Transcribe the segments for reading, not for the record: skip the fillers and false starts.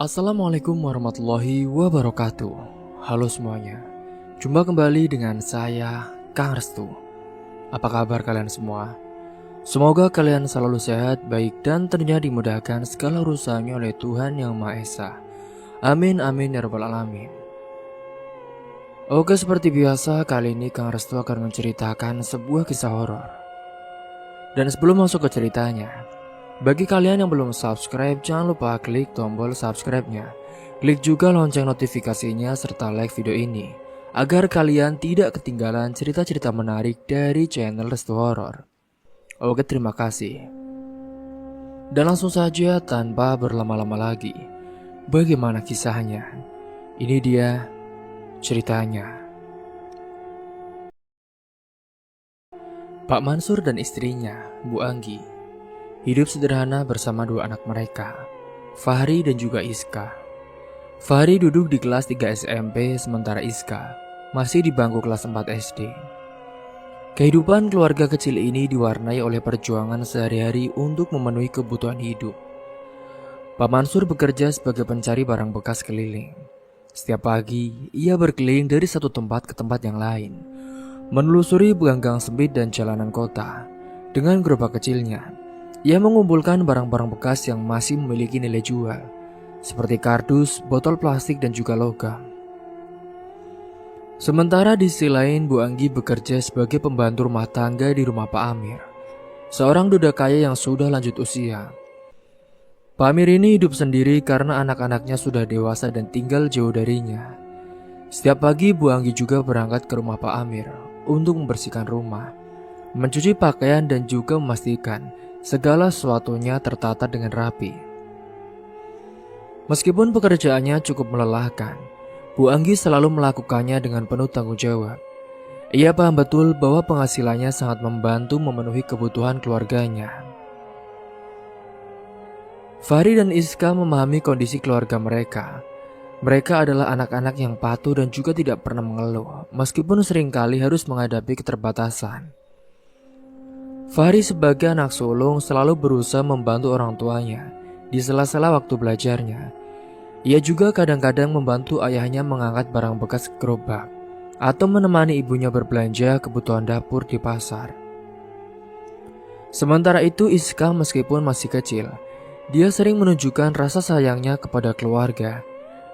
Assalamualaikum warahmatullahi wabarakatuh. Halo semuanya, jumpa kembali dengan saya, Kang Restu. Apa kabar kalian semua? Semoga kalian selalu sehat, baik, dan tentunya dimudahkan segala urusannya oleh Tuhan Yang Maha Esa. Amin amin ya rabbal alamin. Oke, seperti biasa, kali ini Kang Restu akan menceritakan sebuah kisah horor. Dan sebelum masuk ke ceritanya, bagi kalian yang belum subscribe, jangan lupa klik tombol subscribe-nya. Klik juga lonceng notifikasinya serta like video ini, agar kalian tidak ketinggalan cerita-cerita menarik dari channel Restu Horor. Oke, terima kasih. Dan langsung saja tanpa berlama-lama lagi, bagaimana kisahnya? Ini dia ceritanya. Pak Mansur dan istrinya, Bu Anggi, hidup sederhana bersama dua anak mereka, Fahri dan juga Iska. Fahri duduk di kelas 3 SMP sementara Iska masih di bangku kelas 4 SD. Kehidupan keluarga kecil ini diwarnai oleh perjuangan sehari-hari untuk memenuhi kebutuhan hidup. Pak Mansur bekerja sebagai pencari barang bekas keliling. Setiap pagi, ia berkeliling dari satu tempat ke tempat yang lain, menelusuri gang-gang sempit dan jalanan kota. Dengan gerobak kecilnya, ia mengumpulkan barang-barang bekas yang masih memiliki nilai jual, seperti kardus, botol plastik, dan juga logam. Sementara di sisi lain, Bu Anggi bekerja sebagai pembantu rumah tangga di rumah Pak Amir, seorang duda kaya yang sudah lanjut usia. Pak Amir ini hidup sendiri karena anak-anaknya sudah dewasa dan tinggal jauh darinya. Setiap pagi, Bu Anggi juga berangkat ke rumah Pak Amir untuk membersihkan rumah, mencuci pakaian, dan juga memastikan segala sesuatunya tertata dengan rapi. Meskipun pekerjaannya cukup melelahkan, Bu Anggi selalu melakukannya dengan penuh tanggung jawab. Ia paham betul bahwa penghasilannya sangat membantu memenuhi kebutuhan keluarganya. Fahri dan Iska memahami kondisi keluarga mereka. Mereka adalah anak-anak yang patuh dan juga tidak pernah mengeluh, meskipun seringkali harus menghadapi keterbatasan. Fahri sebagai anak sulung selalu berusaha membantu orang tuanya di sela-sela waktu belajarnya. Ia juga kadang-kadang membantu ayahnya mengangkat barang bekas ke gerobak atau menemani ibunya berbelanja kebutuhan dapur di pasar. Sementara itu, Iska meskipun masih kecil, dia sering menunjukkan rasa sayangnya kepada keluarga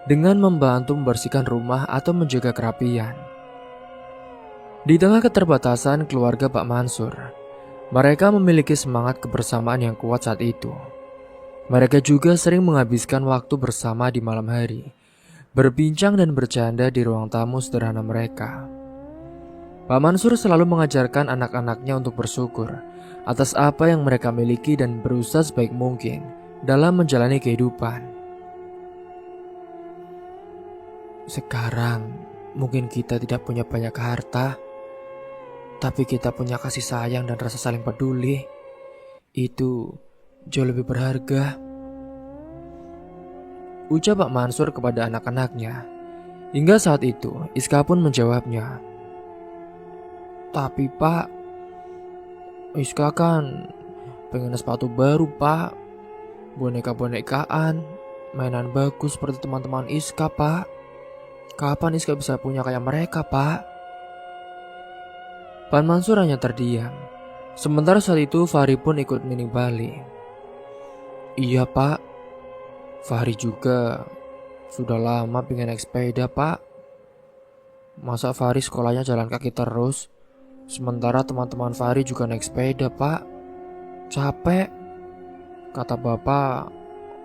dengan membantu membersihkan rumah atau menjaga kerapian. Di tengah keterbatasan keluarga Pak Mansur, mereka memiliki semangat kebersamaan yang kuat saat itu. Mereka juga sering menghabiskan waktu bersama di malam hari, berbincang dan bercanda di ruang tamu sederhana mereka. Pak Mansur selalu mengajarkan anak-anaknya untuk bersyukur atas apa yang mereka miliki dan berusaha sebaik mungkin dalam menjalani kehidupan. Sekarang, mungkin kita tidak punya banyak harta, tapi kita punya kasih sayang dan rasa saling peduli. Itu jauh lebih berharga, ucap Pak Mansur kepada anak-anaknya. Hingga saat itu, Iska pun menjawabnya. Tapi Pak, Iska kan pengen sepatu baru Pak, boneka-bonekaan, mainan bagus seperti teman-teman Iska Pak. Kapan Iska bisa punya kayak mereka Pak? Pak Mansur hanya terdiam. Sementara saat itu Fahri pun ikut menimbali. Iya Pak, Fahri juga sudah lama pengen naik sepeda Pak. Masa Fahri sekolahnya jalan kaki terus, sementara teman-teman Fahri juga naik sepeda Pak. Capek. Kata Bapak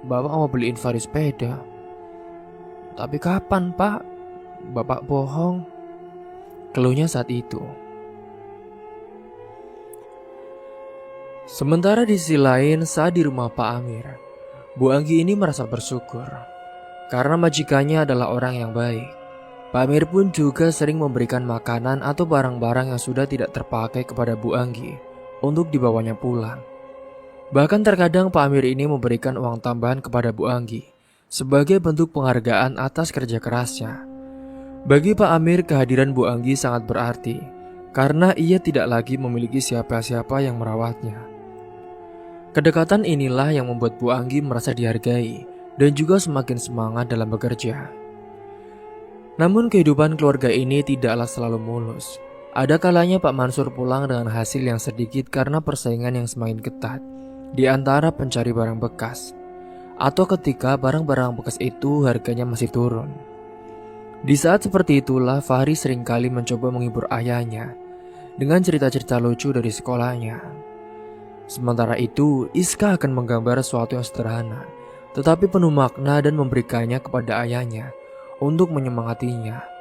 mau beliin Fahri sepeda. Tapi kapan Pak? Bapak bohong, keluhnya saat itu. Sementara di sisi lain, saat di rumah Pak Amir, Bu Anggi ini merasa bersyukur karena majikannya adalah orang yang baik. Pak Amir pun juga sering memberikan makanan atau barang-barang yang sudah tidak terpakai kepada Bu Anggi untuk dibawanya pulang. Bahkan terkadang Pak Amir ini memberikan uang tambahan kepada Bu Anggi sebagai bentuk penghargaan atas kerja kerasnya. Bagi Pak Amir, kehadiran Bu Anggi sangat berarti karena ia tidak lagi memiliki siapa-siapa yang merawatnya. Kedekatan inilah yang membuat Bu Anggi merasa dihargai dan juga semakin semangat dalam bekerja. Namun kehidupan keluarga ini tidaklah selalu mulus. Ada kalanya Pak Mansur pulang dengan hasil yang sedikit karena persaingan yang semakin ketat di antara pencari barang bekas, atau ketika barang-barang bekas itu harganya masih turun. Di saat seperti itulah Fahri seringkali mencoba menghibur ayahnya dengan cerita-cerita lucu dari sekolahnya. Sementara itu, Iska akan menggambar sesuatu yang sederhana, tetapi penuh makna dan memberikannya kepada ayahnya untuk menyemangatinya.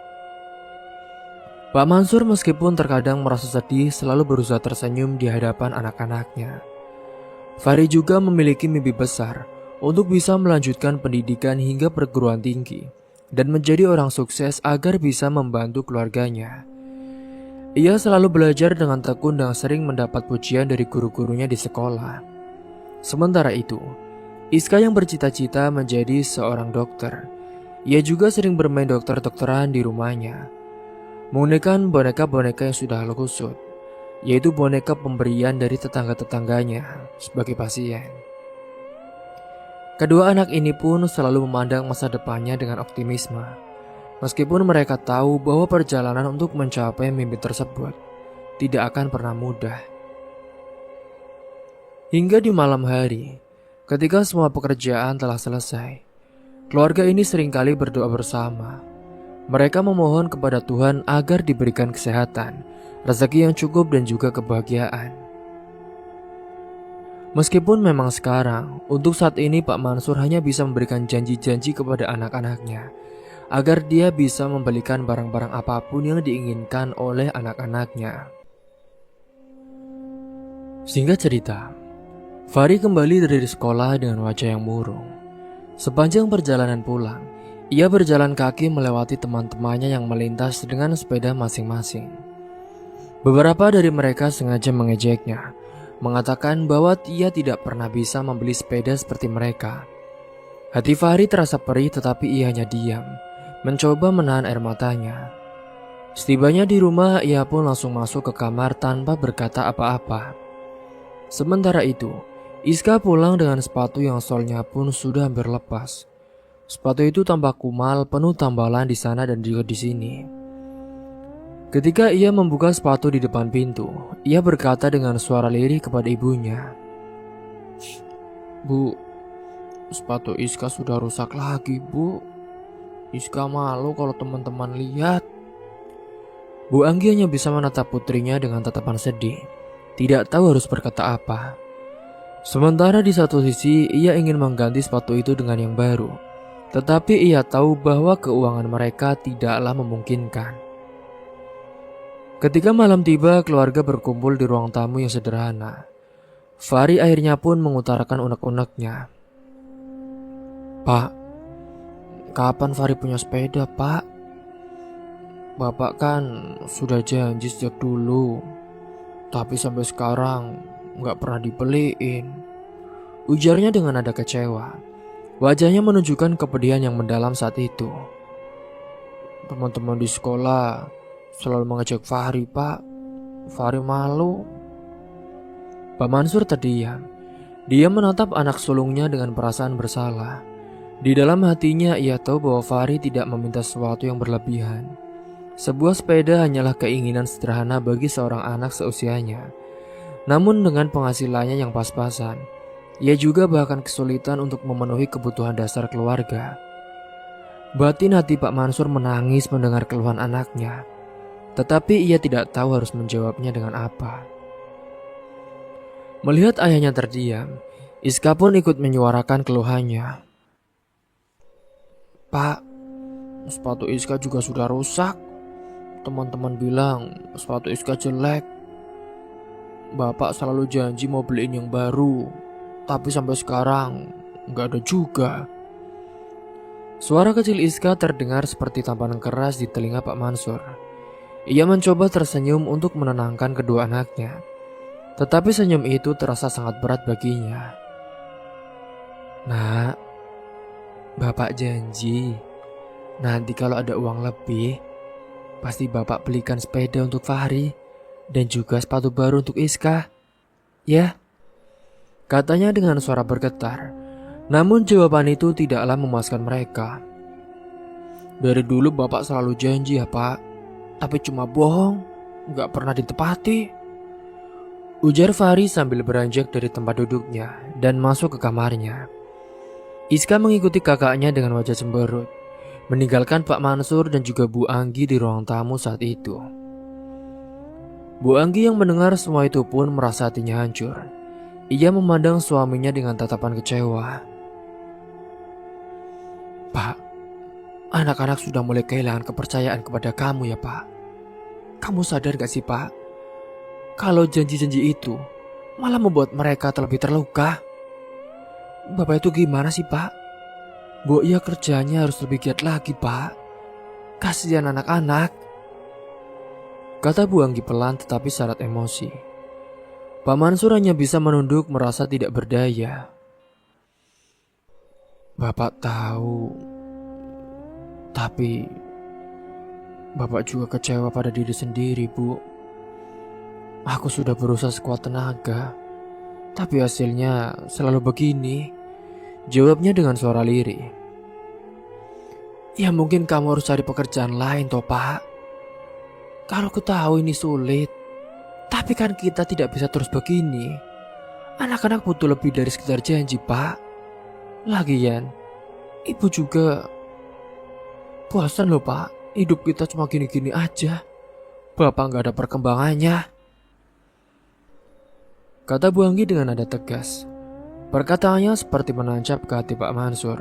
Pak Mansur meskipun terkadang merasa sedih selalu berusaha tersenyum di hadapan anak-anaknya. Fahri juga memiliki mimpi besar untuk bisa melanjutkan pendidikan hingga perguruan tinggi dan menjadi orang sukses agar bisa membantu keluarganya. Ia selalu belajar dengan tekun dan sering mendapat pujian dari guru-gurunya di sekolah. Sementara itu, Iska yang bercita-cita menjadi seorang dokter, ia juga sering bermain dokter-dokteran di rumahnya, menggunakan boneka-boneka yang sudah kusut, yaitu boneka pemberian dari tetangga-tetangganya sebagai pasien. Kedua anak ini pun selalu memandang masa depannya dengan optimisme, meskipun mereka tahu bahwa perjalanan untuk mencapai mimpi tersebut tidak akan pernah mudah. Hingga di malam hari, ketika semua pekerjaan telah selesai, keluarga ini seringkali berdoa bersama. Mereka memohon kepada Tuhan agar diberikan kesehatan, rezeki yang cukup dan juga kebahagiaan. Meskipun memang sekarang, untuk saat ini Pak Mansur hanya bisa memberikan janji-janji kepada anak-anaknya, agar dia bisa membelikan barang-barang apapun yang diinginkan oleh anak-anaknya. Singkat cerita, Fahri kembali dari sekolah dengan wajah yang murung. Sepanjang perjalanan pulang, ia berjalan kaki melewati teman-temannya yang melintas dengan sepeda masing-masing. Beberapa dari mereka sengaja mengejeknya, mengatakan bahwa ia tidak pernah bisa membeli sepeda seperti mereka. Hati Fahri terasa perih tetapi ia hanya diam, mencoba menahan air matanya. Setibanya di rumah, ia pun langsung masuk ke kamar tanpa berkata apa-apa. Sementara itu, Iska pulang dengan sepatu yang solnya pun sudah hampir lepas. Sepatu itu tampak kumal, penuh tambalan di sana dan juga di sini. Ketika ia membuka sepatu di depan pintu, ia berkata dengan suara lirih kepada ibunya, "Bu, sepatu Iska sudah rusak lagi, Bu. Iska malu kalau teman-teman lihat." Bu Anggi hanya bisa menatap putrinya dengan tatapan sedih, tidak tahu harus berkata apa. Sementara di satu sisi ia ingin mengganti sepatu itu dengan yang baru, tetapi ia tahu bahwa keuangan mereka tidaklah memungkinkan. Ketika malam tiba, keluarga berkumpul di ruang tamu yang sederhana. Fahri akhirnya pun mengutarakan unek-uneknya. "Pak, kapan Fahri punya sepeda, Pak? Bapak kan sudah janji sejak dulu, tapi sampai sekarang gak pernah dibeliin," ujarnya dengan nada kecewa. Wajahnya menunjukkan kepedihan yang mendalam saat itu. "Teman-teman di sekolah selalu mengejek Fahri, Pak. Fahri malu." Pak Mansur terdiam. Dia menatap anak sulungnya dengan perasaan bersalah. Di dalam hatinya ia tahu bahwa Fahri tidak meminta sesuatu yang berlebihan. Sebuah sepeda hanyalah keinginan sederhana bagi seorang anak seusianya. Namun dengan penghasilannya yang pas-pasan, ia juga bahkan kesulitan untuk memenuhi kebutuhan dasar keluarga. Batin hati Pak Mansur menangis mendengar keluhan anaknya, tetapi ia tidak tahu harus menjawabnya dengan apa. Melihat ayahnya terdiam, Iska pun ikut menyuarakan keluhannya. "Pak, sepatu Iska juga sudah rusak. Teman-teman bilang sepatu Iska jelek. Bapak selalu janji mau beliin yang baru, tapi sampai sekarang gak ada juga." Suara kecil Iska terdengar seperti tamparan keras di telinga Pak Mansur. Ia mencoba tersenyum untuk menenangkan kedua anaknya, tetapi senyum itu terasa sangat berat baginya. "Nak, Bapak janji nanti kalau ada uang lebih, pasti Bapak belikan sepeda untuk Fahri dan juga sepatu baru untuk Iska, ya?" katanya dengan suara bergetar. Namun jawaban itu tidaklah memuaskan mereka. "Dari dulu Bapak selalu janji ya Pak, tapi cuma bohong, gak pernah ditepati," ujar Fahri sambil beranjak dari tempat duduknya dan masuk ke kamarnya. Iska mengikuti kakaknya dengan wajah cemberut, meninggalkan Pak Mansur dan juga Bu Anggi di ruang tamu saat itu. Bu Anggi yang mendengar semua itu pun merasa hatinya hancur. Ia memandang suaminya dengan tatapan kecewa. "Pak, anak-anak sudah mulai kehilangan kepercayaan kepada kamu ya Pak. Kamu sadar gak sih Pak, kalau janji-janji itu malah membuat mereka terlebih terluka? Bapak itu gimana sih Pak? Bu ya kerjanya harus lebih giat lagi Pak. Kasihan anak-anak," kata Bu Anggi pelan tetapi syarat emosi. Pak Mansur hanya bisa menunduk merasa tidak berdaya. "Bapak tahu, tapi Bapak juga kecewa pada diri sendiri Bu. Aku sudah berusaha sekuat tenaga, tapi hasilnya selalu begini," jawabnya dengan suara lirih. "Ya mungkin kamu harus cari pekerjaan lain toh Pak. Kalau aku tahu ini sulit, tapi kan kita tidak bisa terus begini. Anak-anak butuh lebih dari sekedar janji Pak. Lagian, Ibu juga bosan loh Pak, hidup kita cuma gini-gini aja. Bapak gak ada perkembangannya," kata Bu Anggi dengan nada tegas. Perkataannya seperti menancap ke hati Pak Mansur,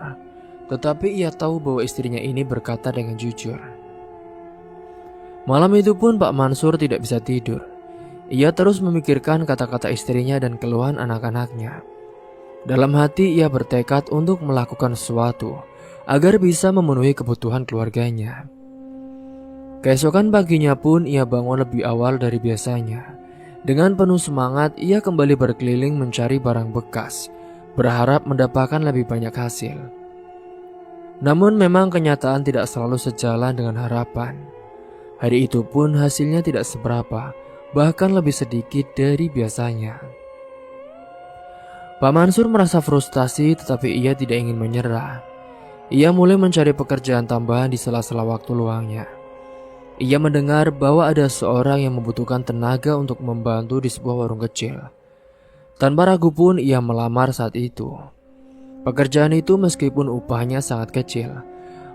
tetapi ia tahu bahwa istrinya ini berkata dengan jujur. Malam itu pun Pak Mansur tidak bisa tidur. Ia terus memikirkan kata-kata istrinya dan keluhan anak-anaknya. Dalam hati ia bertekad untuk melakukan sesuatu agar bisa memenuhi kebutuhan keluarganya. Keesokan paginya pun ia bangun lebih awal dari biasanya. Dengan penuh semangat ia kembali berkeliling mencari barang bekas, berharap mendapatkan lebih banyak hasil. Namun memang kenyataan tidak selalu sejalan dengan harapan. Hari itu pun hasilnya tidak seberapa, bahkan lebih sedikit dari biasanya. Pak Mansur merasa frustasi tetapi ia tidak ingin menyerah. Ia mulai mencari pekerjaan tambahan di sela-sela waktu luangnya. Ia mendengar bahwa ada seorang yang membutuhkan tenaga untuk membantu di sebuah warung kecil. Tanpa ragu pun ia melamar saat itu. Pekerjaan itu meskipun upahnya sangat kecil,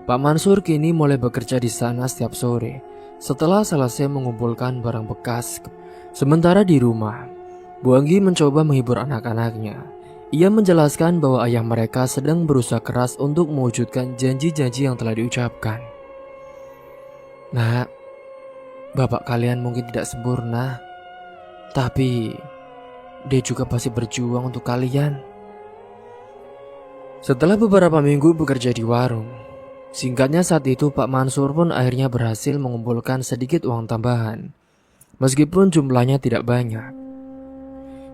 Pak Mansur kini mulai bekerja di sana setiap sore setelah selesai mengumpulkan barang bekas. Sementara di rumah, Bu Anggi mencoba menghibur anak-anaknya. Ia menjelaskan bahwa ayah mereka sedang berusaha keras untuk mewujudkan janji-janji yang telah diucapkan. "Nak, bapak kalian mungkin tidak sempurna, tapi dia juga pasti berjuang untuk kalian." Setelah beberapa minggu bekerja di warung, singkatnya saat itu Pak Mansur pun akhirnya berhasil mengumpulkan sedikit uang tambahan, meskipun jumlahnya tidak banyak.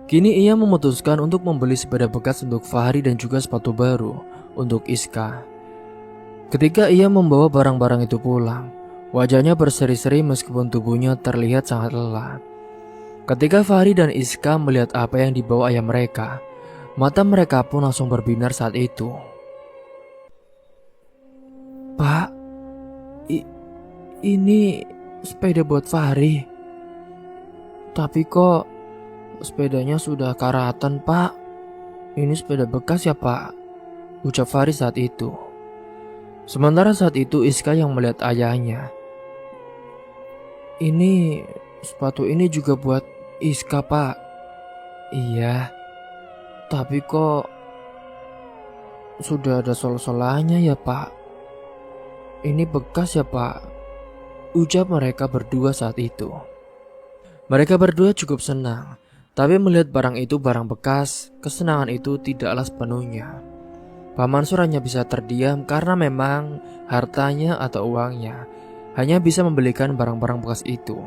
Kini ia memutuskan untuk membeli sepeda bekas untuk Fahri dan juga sepatu baru untuk Iska. Ketika ia membawa barang-barang itu pulang, wajahnya berseri-seri meskipun tubuhnya terlihat sangat lelah. Ketika Fahri dan Iska melihat apa yang dibawa ayah mereka, mata mereka pun langsung berbinar saat itu. "Pak, ini sepeda buat Fahri. Tapi kok sepedanya sudah karatan Pak. Ini sepeda bekas ya Pak," ucap Fahri saat itu. Sementara saat itu Iska yang melihat ayahnya. "Ini sepatu ini juga buat Iska Pak." "Iya, tapi kok sudah ada sol-solannya ya Pak. Ini bekas ya Pak," ucap mereka berdua saat itu. Mereka berdua cukup senang, tapi melihat barang itu barang bekas, kesenangan itu tidaklah sepenuhnya. Pak Mansur hanya bisa terdiam karena memang hartanya atau uangnya hanya bisa membelikan barang-barang bekas itu.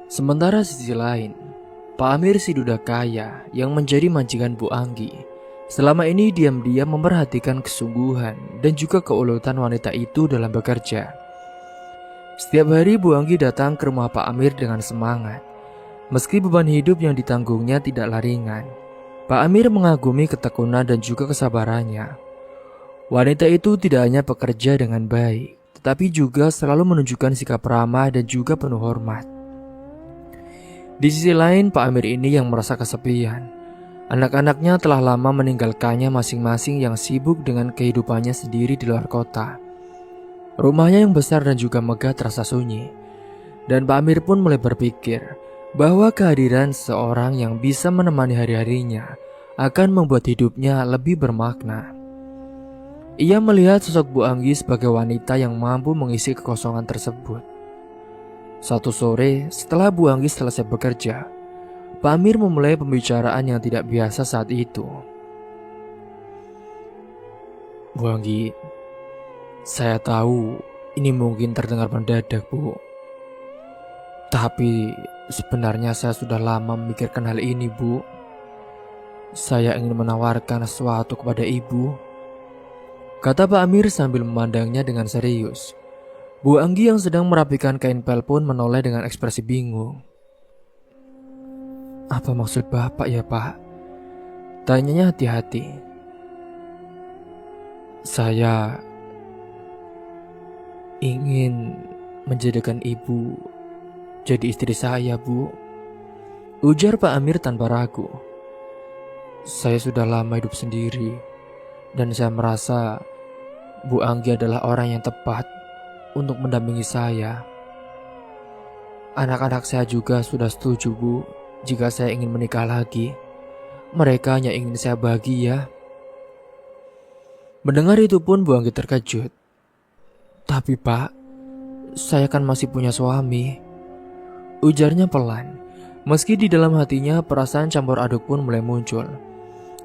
Sementara sisi lain, Pak Amir si duda kaya yang menjadi majikan Bu Anggi selama ini diam-diam memperhatikan kesungguhan dan juga keulutan wanita itu dalam bekerja. Setiap hari Bu Anggi datang ke rumah Pak Amir dengan semangat. Meski beban hidup yang ditanggungnya tidaklah ringan, Pak Amir mengagumi ketekunan dan juga kesabarannya. Wanita itu tidak hanya bekerja dengan baik, tetapi juga selalu menunjukkan sikap ramah dan juga penuh hormat. Di sisi lain, Pak Amir ini yang merasa kesepian. Anak-anaknya telah lama meninggalkannya masing-masing yang sibuk dengan kehidupannya sendiri di luar kota. Rumahnya yang besar dan juga megah terasa sunyi. Dan Pak Amir pun mulai berpikir bahwa kehadiran seorang yang bisa menemani hari-harinya akan membuat hidupnya lebih bermakna. Ia melihat sosok Bu Anggi sebagai wanita yang mampu mengisi kekosongan tersebut. Satu sore, setelah Bu Anggi selesai bekerja, Pak Amir memulai pembicaraan yang tidak biasa saat itu. Bu Anggi, saya tahu ini mungkin terdengar mendadak, Bu. Tapi sebenarnya saya sudah lama memikirkan hal ini, Bu. Saya ingin menawarkan sesuatu kepada Ibu, kata Pak Amir sambil memandangnya dengan serius. Bu Anggi yang sedang merapikan kain pel pun menoleh dengan ekspresi bingung. Apa maksud Bapak ya, Pak? Tanyanya hati-hati. Saya ingin menjadikan Ibu jadi istri saya, Bu, ujar Pak Amir tanpa ragu. Saya sudah lama hidup sendiri, dan saya merasa Bu Anggi adalah orang yang tepat untuk mendampingi saya. Anak-anak saya juga sudah setuju, Bu, jika saya ingin menikah lagi. Mereka hanya ingin saya bahagia. Mendengar itu pun Bu Anggi terkejut. Tapi Pak, saya kan masih punya suami, ujarnya pelan. Meski di dalam hatinya perasaan campur aduk pun mulai muncul.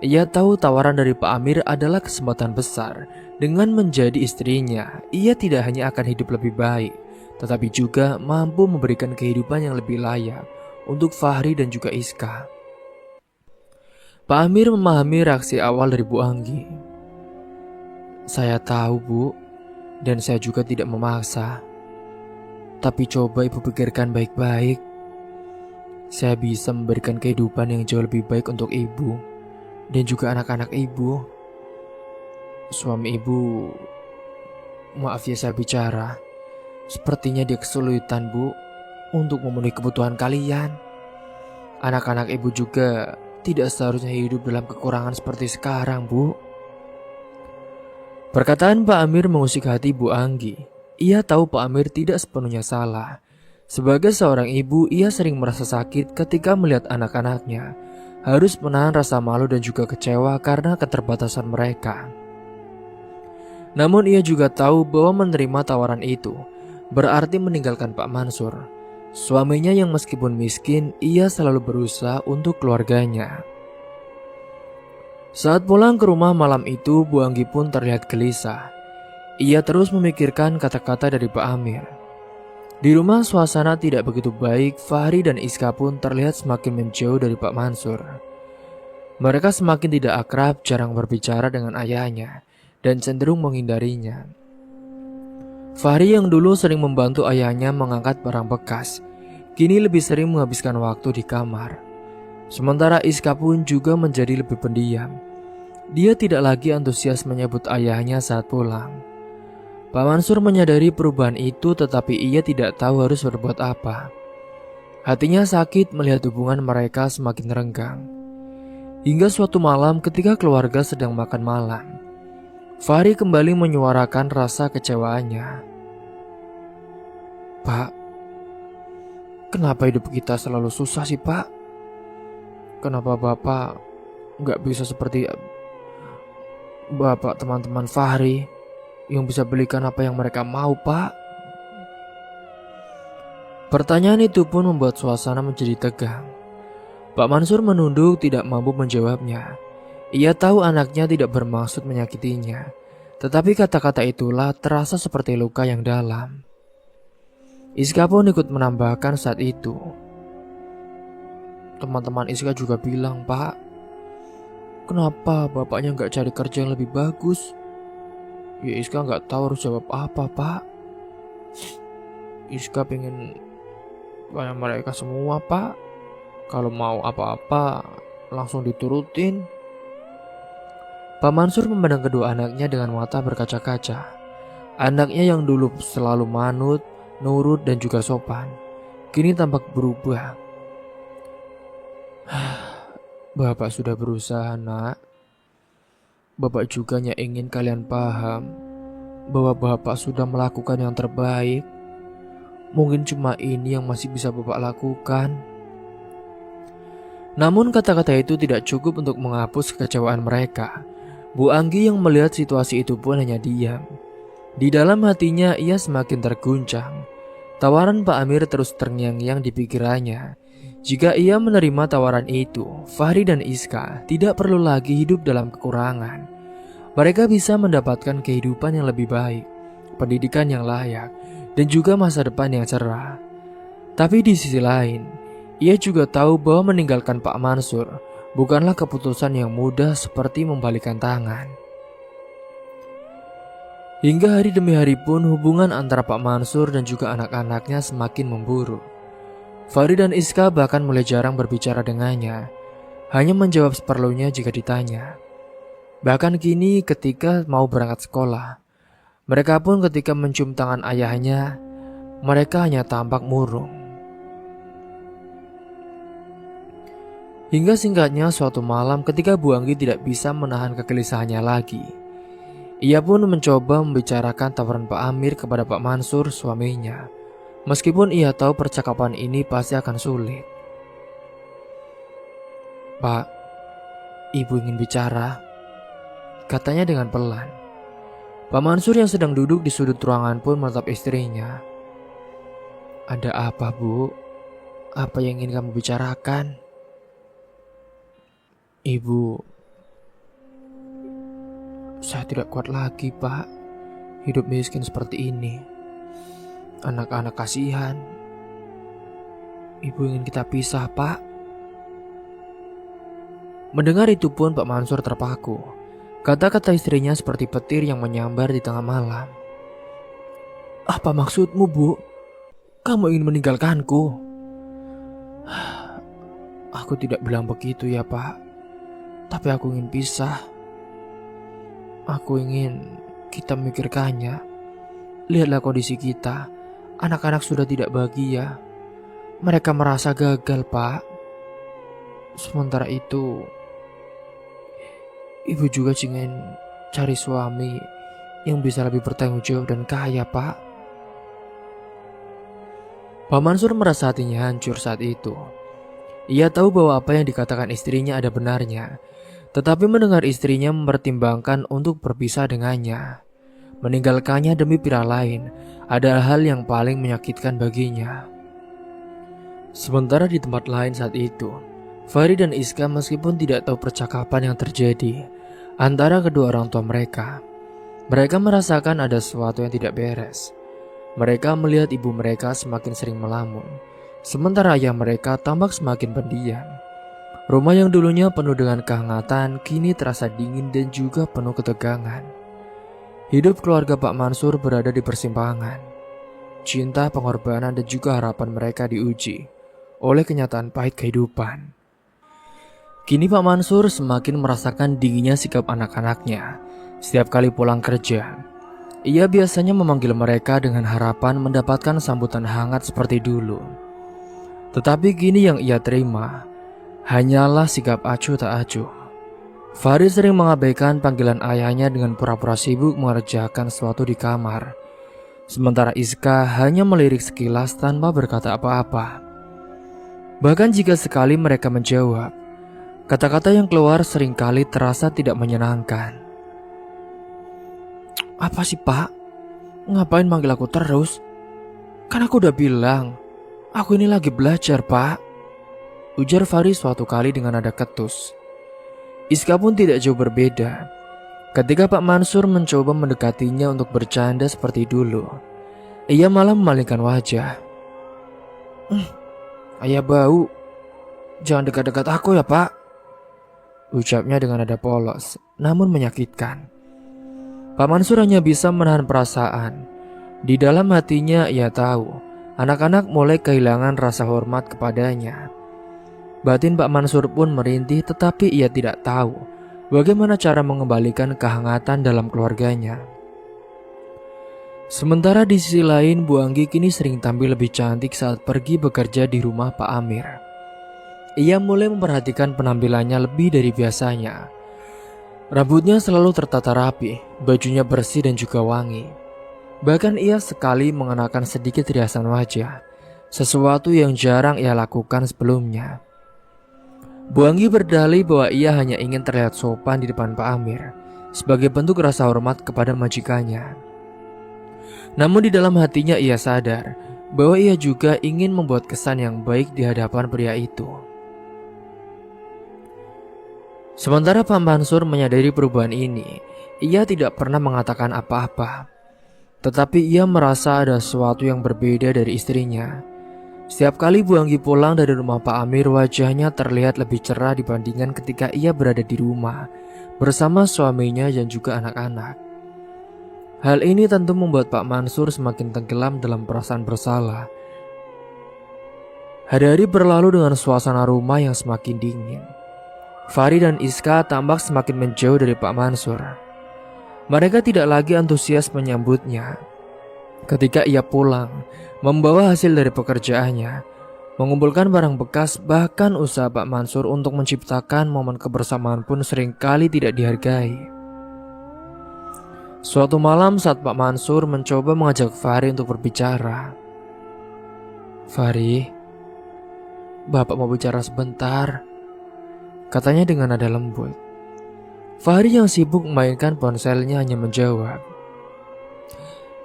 Ia tahu tawaran dari Pak Amir adalah kesempatan besar. Dengan menjadi istrinya, ia tidak hanya akan hidup lebih baik, tetapi juga mampu memberikan kehidupan yang lebih layak untuk Fahri dan juga Iska. Pak Amir memahami reaksi awal dari Bu Anggi. Saya tahu, Bu, dan saya juga tidak memaksa. Tapi coba Ibu pikirkan baik-baik. Saya bisa memberikan kehidupan yang jauh lebih baik untuk Ibu dan juga anak-anak Ibu. Suami Ibu, maaf ya saya bicara, sepertinya dia kesulitan, Bu, untuk memenuhi kebutuhan kalian. Anak-anak Ibu juga tidak seharusnya hidup dalam kekurangan seperti sekarang, Bu. Perkataan Pak Amir mengusik hati Bu Anggi. Ia tahu Pak Amir tidak sepenuhnya salah. Sebagai seorang ibu, ia sering merasa sakit ketika melihat anak-anaknya harus menahan rasa malu dan juga kecewa karena keterbatasan mereka. Namun ia juga tahu bahwa menerima tawaran itu berarti meninggalkan Pak Mansur, suaminya yang meskipun miskin, ia selalu berusaha untuk keluarganya. Saat pulang ke rumah malam itu, Bu Anggi pun terlihat gelisah. Ia terus memikirkan kata-kata dari Pak Amir. Di rumah suasana tidak begitu baik. Fahri dan Iska pun terlihat semakin menjauh dari Pak Mansur. Mereka semakin tidak akrab, jarang berbicara dengan ayahnya, dan cenderung menghindarinya. Fahri yang dulu sering membantu ayahnya mengangkat barang bekas, kini lebih sering menghabiskan waktu di kamar. Sementara Iska pun juga menjadi lebih pendiam. Dia tidak lagi antusias menyebut ayahnya saat pulang. Pak Mansur menyadari perubahan itu, tetapi ia tidak tahu harus berbuat apa. Hatinya sakit melihat hubungan mereka semakin renggang. Hingga suatu malam ketika keluarga sedang makan malam, Fahri kembali menyuarakan rasa kecewaannya. Pak, kenapa hidup kita selalu susah sih, Pak? Kenapa Bapak gak bisa seperti Bapak teman-teman Fahri yang bisa belikan apa yang mereka mau, Pak? Pertanyaan itu pun membuat suasana menjadi tegang. Pak Mansur menunduk, tidak mampu menjawabnya. Ia tahu anaknya tidak bermaksud menyakitinya, tetapi kata-kata itulah terasa seperti luka yang dalam. Iska pun ikut menambahkan saat itu. Teman-teman Iska juga bilang, Pak, kenapa bapaknya gak cari kerja yang lebih bagus? Ya Iska gak tahu harus jawab apa, Pak. Iska pengen kayak mereka semua, Pak. Kalau mau apa-apa, langsung diturutin. Pak Mansur memandang kedua anaknya dengan mata berkaca-kaca. Anaknya yang dulu selalu manut, nurut dan juga sopan, kini tampak berubah. Bapak sudah berusaha, nak. Bapak juga hanya ingin kalian paham bahwa Bapak sudah melakukan yang terbaik. Mungkin cuma ini yang masih bisa Bapak lakukan. Namun kata-kata itu tidak cukup untuk menghapus kekecewaan mereka. Bu Anggi yang melihat situasi itu pun hanya diam. Di dalam hatinya ia semakin terguncang. Tawaran Pak Amir terus terngiang-ngiang di pikirannya. Jika ia menerima tawaran itu, Fahri dan Iska tidak perlu lagi hidup dalam kekurangan. Mereka bisa mendapatkan kehidupan yang lebih baik, pendidikan yang layak, dan juga masa depan yang cerah. Tapi di sisi lain, ia juga tahu bahwa meninggalkan Pak Mansur bukanlah keputusan yang mudah seperti membalikan tangan. Hingga hari demi hari pun hubungan antara Pak Mansur dan juga anak-anaknya semakin memburuk. Fahri dan Iska bahkan mulai jarang berbicara dengannya, hanya menjawab seperlunya jika ditanya. Bahkan kini ketika mau berangkat sekolah, mereka pun ketika mencium tangan ayahnya, mereka hanya tampak murung. Hingga singkatnya suatu malam ketika Bu Anggi tidak bisa menahan kegelisahannya lagi, ia pun mencoba membicarakan tawaran Pak Amir kepada Pak Mansur, suaminya. Meskipun ia tahu percakapan ini pasti akan sulit. "Pak, Ibu ingin bicara," katanya dengan pelan. Pak Mansur yang sedang duduk di sudut ruangan pun menatap istrinya. "Ada apa, Bu? Apa yang ingin kamu bicarakan?" "Ibu, saya tidak kuat lagi, Pak. Hidup miskin seperti ini. Anak-anak kasihan. Ibu ingin kita pisah, Pak." Mendengar itu pun Pak Mansur terpaku. Kata-kata istrinya seperti petir yang menyambar di tengah malam. "Apa maksudmu, Bu? Kamu ingin meninggalkanku?" "Aku tidak bilang begitu ya, Pak. Tapi aku ingin pisah. Aku ingin kita memikirkannya. Lihatlah kondisi kita. Anak-anak sudah tidak bahagia. Mereka merasa gagal, Pak. Sementara itu, Ibu juga ingin cari suami yang bisa lebih bertanggung jawab dan kaya, Pak." Pak Mansur merasa hatinya hancur saat itu. Ia tahu bahwa apa yang dikatakan istrinya ada benarnya. Tetapi mendengar istrinya mempertimbangkan untuk berpisah dengannya, meninggalkannya demi pria lain, adalah hal yang paling menyakitkan baginya. Sementara di tempat lain saat itu, Fahri dan Iska meskipun tidak tahu percakapan yang terjadi antara kedua orang tua mereka, mereka merasakan ada sesuatu yang tidak beres. Mereka melihat ibu mereka semakin sering melamun, sementara ayah mereka tampak semakin pendiam. Rumah yang dulunya penuh dengan kehangatan kini terasa dingin dan juga penuh ketegangan. Hidup keluarga Pak Mansur berada di persimpangan. Cinta, pengorbanan dan juga harapan mereka diuji oleh kenyataan pahit kehidupan. Kini Pak Mansur semakin merasakan dinginnya sikap anak-anaknya. Setiap kali pulang kerja, ia biasanya memanggil mereka dengan harapan mendapatkan sambutan hangat seperti dulu. Tetapi kini yang ia terima hanyalah sikap acuh tak acuh. Fahri sering mengabaikan panggilan ayahnya dengan pura-pura sibuk mengerjakan sesuatu di kamar. Sementara Iska hanya melirik sekilas tanpa berkata apa-apa. Bahkan jika sekali mereka menjawab, kata-kata yang keluar seringkali terasa tidak menyenangkan. "Apa sih, Pak? Ngapain manggil aku terus? Kan aku udah bilang, aku ini lagi belajar, Pak," ujar Fahri suatu kali dengan nada ketus. Iska pun tidak jauh berbeda. Ketika Pak Mansur mencoba mendekatinya untuk bercanda seperti dulu, ia malah memalingkan wajah. "Ayah bau. Jangan dekat-dekat aku ya, Pak," ucapnya dengan nada polos, namun menyakitkan. Pak Mansur hanya bisa menahan perasaan. Di dalam hatinya ia tahu, anak-anak mulai kehilangan rasa hormat kepadanya. Batin Pak Mansur pun merintih, tetapi ia tidak tahu bagaimana cara mengembalikan kehangatan dalam keluarganya. Sementara di sisi lain, Bu Anggi kini sering tampil lebih cantik saat pergi bekerja di rumah Pak Amir. Ia mulai memperhatikan penampilannya lebih dari biasanya. Rambutnya selalu tertata rapi, bajunya bersih dan juga wangi. Bahkan ia sekali mengenakan sedikit riasan wajah, sesuatu yang jarang ia lakukan sebelumnya. Bu Anggi berdalih bahwa ia hanya ingin terlihat sopan di depan Pak Amir sebagai bentuk rasa hormat kepada majikannya. Namun di dalam hatinya ia sadar bahwa ia juga ingin membuat kesan yang baik di hadapan pria itu. Sementara Pak Mansur menyadari perubahan ini, ia tidak pernah mengatakan apa-apa. Tetapi ia merasa ada sesuatu yang berbeda dari istrinya. Setiap kali Bu Anggi pulang dari rumah Pak Amir, wajahnya terlihat lebih cerah dibandingkan ketika ia berada di rumah bersama suaminya dan juga anak-anak. Hal ini tentu membuat Pak Mansur semakin tenggelam dalam perasaan bersalah. Hari-hari berlalu dengan suasana rumah yang semakin dingin. Fahri dan Iska tampak semakin menjauh dari Pak Mansur. Mereka tidak lagi antusias menyambutnya. Ketika ia pulang, membawa hasil dari pekerjaannya, mengumpulkan barang bekas, bahkan usaha Pak Mansur untuk menciptakan momen kebersamaan pun seringkali tidak dihargai. Suatu malam saat Pak Mansur mencoba mengajak Fahri untuk berbicara. "Fahri, Bapak mau bicara sebentar," katanya dengan nada lembut. Fahri yang sibuk memainkan ponselnya hanya menjawab,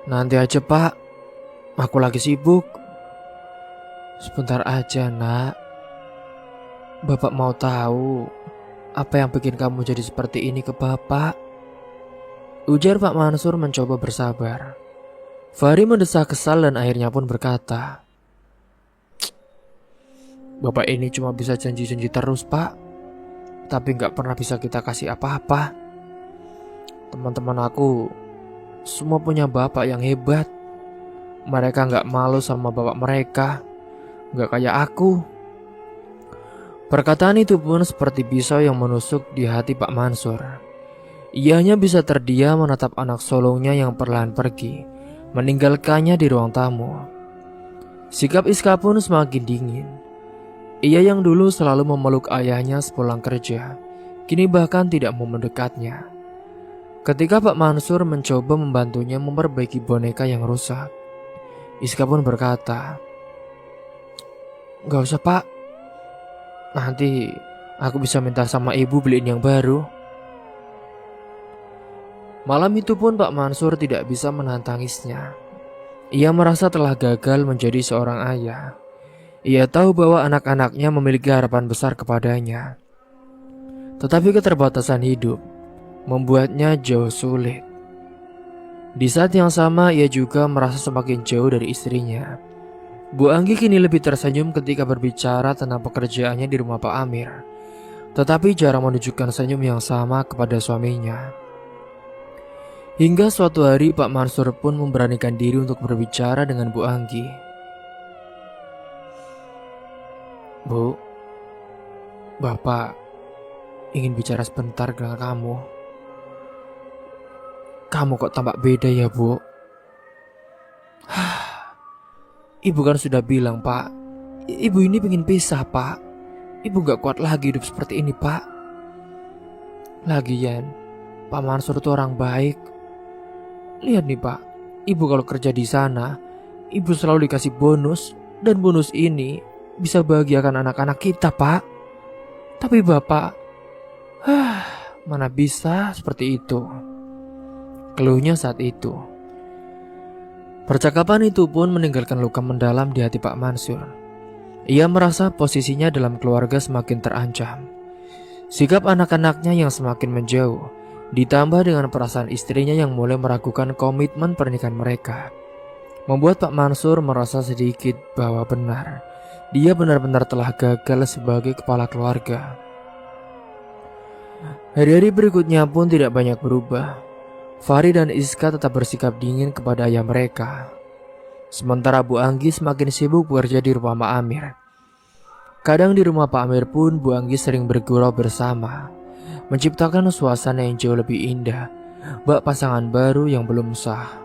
"Nanti aja Pak, aku lagi sibuk." "Sebentar aja nak. Bapak mau tahu apa yang bikin kamu jadi seperti ini ke Bapak?" ujar Pak Mansur mencoba bersabar. Fahri mendesah kesal dan akhirnya pun berkata, "Bapak ini cuma bisa janji-janji terus Pak, tapi gak pernah bisa kita kasih apa-apa. Teman-teman aku semua punya bapak yang hebat. Mereka gak malu sama bapak mereka, gak kayak aku." Perkataan itu pun seperti pisau yang menusuk di hati Pak Mansur. Ia hanya bisa terdiam menatap anak sulungnya yang perlahan pergi, meninggalkannya di ruang tamu. Sikap Iska pun semakin dingin. Ia yang dulu selalu memeluk ayahnya sepulang kerja, kini bahkan tidak mau mendekatnya. Ketika Pak Mansur mencoba membantunya memperbaiki boneka yang rusak, Iska pun berkata, "Gak usah Pak, nanti aku bisa minta sama ibu beliin yang baru." Malam itu pun Pak Mansur tidak bisa menahan tangisnya. Ia merasa telah gagal menjadi seorang ayah. Ia tahu bahwa anak-anaknya memiliki harapan besar kepadanya. Tetapi keterbatasan hidup membuatnya jauh sulit. Di saat yang sama ia juga merasa semakin jauh dari istrinya. Bu Anggi kini lebih tersenyum ketika berbicara tentang pekerjaannya di rumah Pak Amir, tetapi jarang menunjukkan senyum yang sama kepada suaminya. Hingga suatu hari Pak Mansur pun memberanikan diri untuk berbicara dengan Bu Anggi. "Bu, Bapak ingin bicara sebentar dengan kamu. Kamu kok tampak beda ya, Bu?" "Ibu kan sudah bilang, Pak. Ibu ini pengen pisah, Pak. Ibu gak kuat lagi hidup seperti ini, Pak. Lagian, Pak Mansur itu orang baik. Lihat nih, Pak. Ibu kalau kerja di sana, ibu selalu dikasih bonus. Dan bonus ini bisa bahagiakan anak-anak kita, Pak. Tapi Bapak, mana bisa seperti itu," keluhnya saat itu. Percakapan itu pun meninggalkan luka mendalam di hati Pak Mansur. Ia merasa posisinya dalam keluarga semakin terancam. Sikap anak-anaknya yang semakin menjauh, ditambah dengan perasaan istrinya yang mulai meragukan komitmen pernikahan mereka, membuat Pak Mansur merasa sedikit bahwa benar dia benar-benar telah gagal sebagai kepala keluarga. Hari-hari berikutnya pun tidak banyak berubah. Fahri dan Iska tetap bersikap dingin kepada ayah mereka. Sementara Bu Anggi semakin sibuk bekerja di rumah Mak Amir. Kadang di rumah Pak Amir pun Bu Anggi sering bergurau bersama, menciptakan suasana yang jauh lebih indah bak pasangan baru yang belum sah.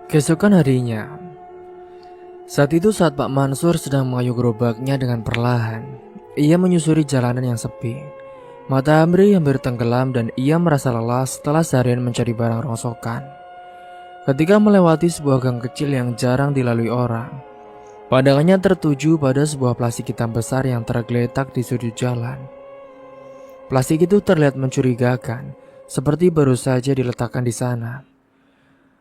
Keesokan harinya, saat Pak Mansur sedang mengayuh gerobaknya dengan perlahan. Ia menyusuri jalanan yang sepi. Mata Amri hampir tenggelam dan ia merasa lelah setelah seharian mencari barang rongsokan. Ketika melewati sebuah gang kecil yang jarang dilalui orang, pandangannya tertuju pada sebuah plastik hitam besar yang tergeletak di sudut jalan. Plastik itu terlihat mencurigakan, seperti baru saja diletakkan di sana.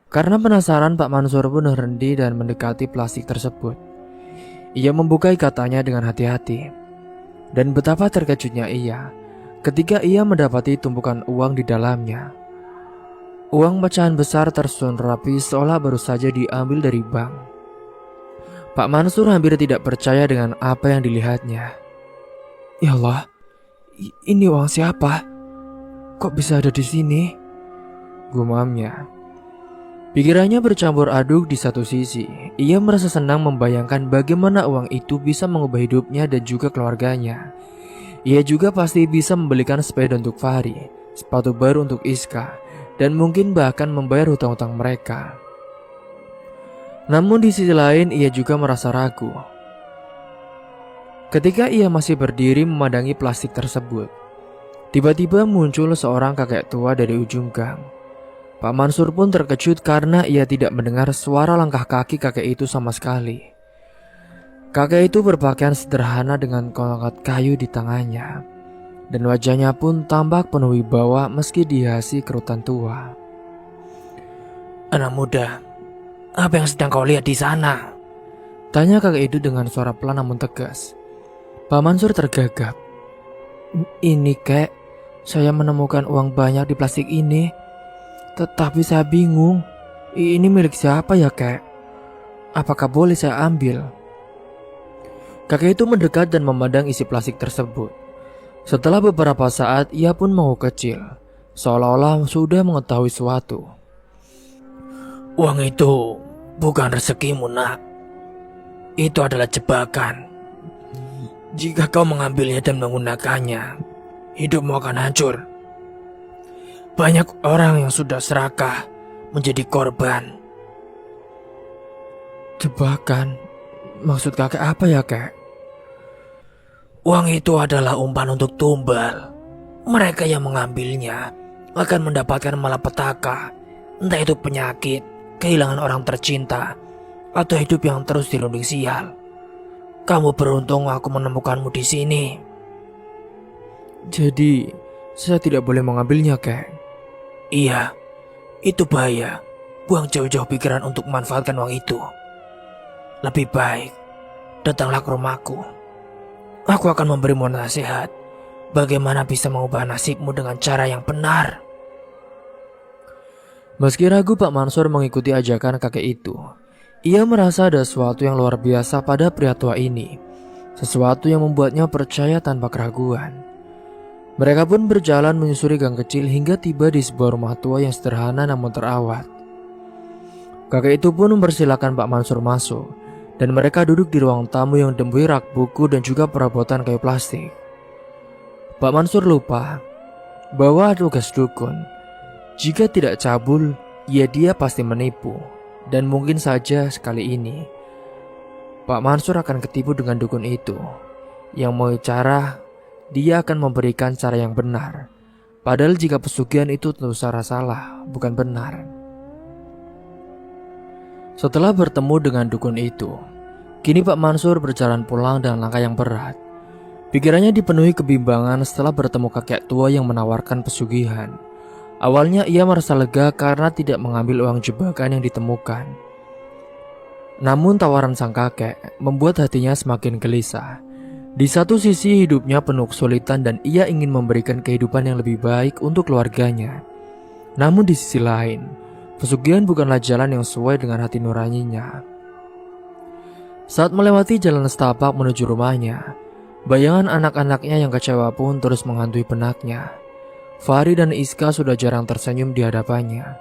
Karena penasaran, Pak Mansur pun berhenti dan mendekati plastik tersebut. Ia membuka ikatannya dengan hati-hati. Dan betapa terkejutnya ia ketika ia mendapati tumpukan uang di dalamnya. Uang pecahan besar tersusun rapi seolah baru saja diambil dari bank. Pak Mansur hampir tidak percaya dengan apa yang dilihatnya. Ya Allah, ini uang siapa? Kok bisa ada di sini? Gumamnya. Pikirannya bercampur aduk. Di satu sisi, ia merasa senang membayangkan bagaimana uang itu bisa mengubah hidupnya dan juga keluarganya. Ia juga pasti bisa membelikan sepeda untuk Fahri, sepatu baru untuk Iska, dan mungkin bahkan membayar hutang-hutang mereka. Namun di sisi lain, ia juga merasa ragu. Ketika ia masih berdiri memandangi plastik tersebut, tiba-tiba muncul seorang kakek tua dari ujung gang. Pak Mansur pun terkejut karena ia tidak mendengar suara langkah kaki kakek itu sama sekali. Kakek itu berpakaian sederhana dengan tongkat kayu di tangannya, dan wajahnya pun tampak penuh wibawa meski dihiasi kerutan tua. "Anak muda, apa yang sedang kau lihat di sana?" tanya kakek itu dengan suara pelan namun tegas. Pak Mansur tergagap. "Ini kek, saya menemukan uang banyak di plastik ini. Tetapi saya bingung, ini milik siapa ya kek? Apakah boleh saya ambil?" Kakek itu mendekat dan memandang isi plastik tersebut. Setelah beberapa saat, ia pun mengangguk kecil, seolah-olah sudah mengetahui sesuatu. "Uang itu bukan rezekimu, nak. Itu adalah jebakan. Jika kau mengambilnya dan menggunakannya, hidupmu akan hancur. Banyak orang yang sudah serakah menjadi korban." "Jebakan? Maksud kakek apa ya kek?" "Uang itu adalah umpan untuk tumbal. Mereka yang mengambilnya akan mendapatkan malapetaka, entah itu penyakit, kehilangan orang tercinta, atau hidup yang terus dirundung sial. Kamu beruntung aku menemukanmu di sini." "Jadi saya tidak boleh mengambilnya kek?" "Iya, itu bahaya. Buang jauh-jauh pikiran untuk memanfaatkan uang itu. Lebih baik, datanglah ke rumahku. Aku akan memberimu nasihat bagaimana bisa mengubah nasibmu dengan cara yang benar." Meski ragu, Pak Mansur mengikuti ajakan kakek itu. Ia merasa ada sesuatu yang luar biasa pada pria tua ini. Sesuatu yang membuatnya percaya tanpa keraguan. Mereka pun berjalan menyusuri gang kecil hingga tiba di sebuah rumah tua yang sederhana namun terawat. Kakek itu pun mempersilahkan Pak Mansur masuk, dan mereka duduk di ruang tamu yang dipenuhi rak buku dan juga perabotan kayu plastik. Pak Mansur lupa bahwa tugas dukun, jika tidak cabul, ya dia pasti menipu. Dan mungkin saja sekali ini Pak Mansur akan ketipu dengan dukun itu, yang mau cara dia akan memberikan cara yang benar. Padahal jika pesugihan itu tentu salah, bukan benar. Setelah bertemu dengan dukun itu, kini Pak Mansur berjalan pulang dengan langkah yang berat. Pikirannya dipenuhi kebimbangan setelah bertemu kakek tua yang menawarkan pesugihan. Awalnya ia merasa lega karena tidak mengambil uang jebakan yang ditemukan. Namun tawaran sang kakek membuat hatinya semakin gelisah. Di satu sisi hidupnya penuh kesulitan dan ia ingin memberikan kehidupan yang lebih baik untuk keluarganya. Namun di sisi lain, pesugihan bukanlah jalan yang sesuai dengan hati nuraninya. Saat melewati jalan setapak menuju rumahnya, bayangan anak-anaknya yang kecewa pun terus menghantui benaknya. Fahri dan Iska sudah jarang tersenyum di hadapannya.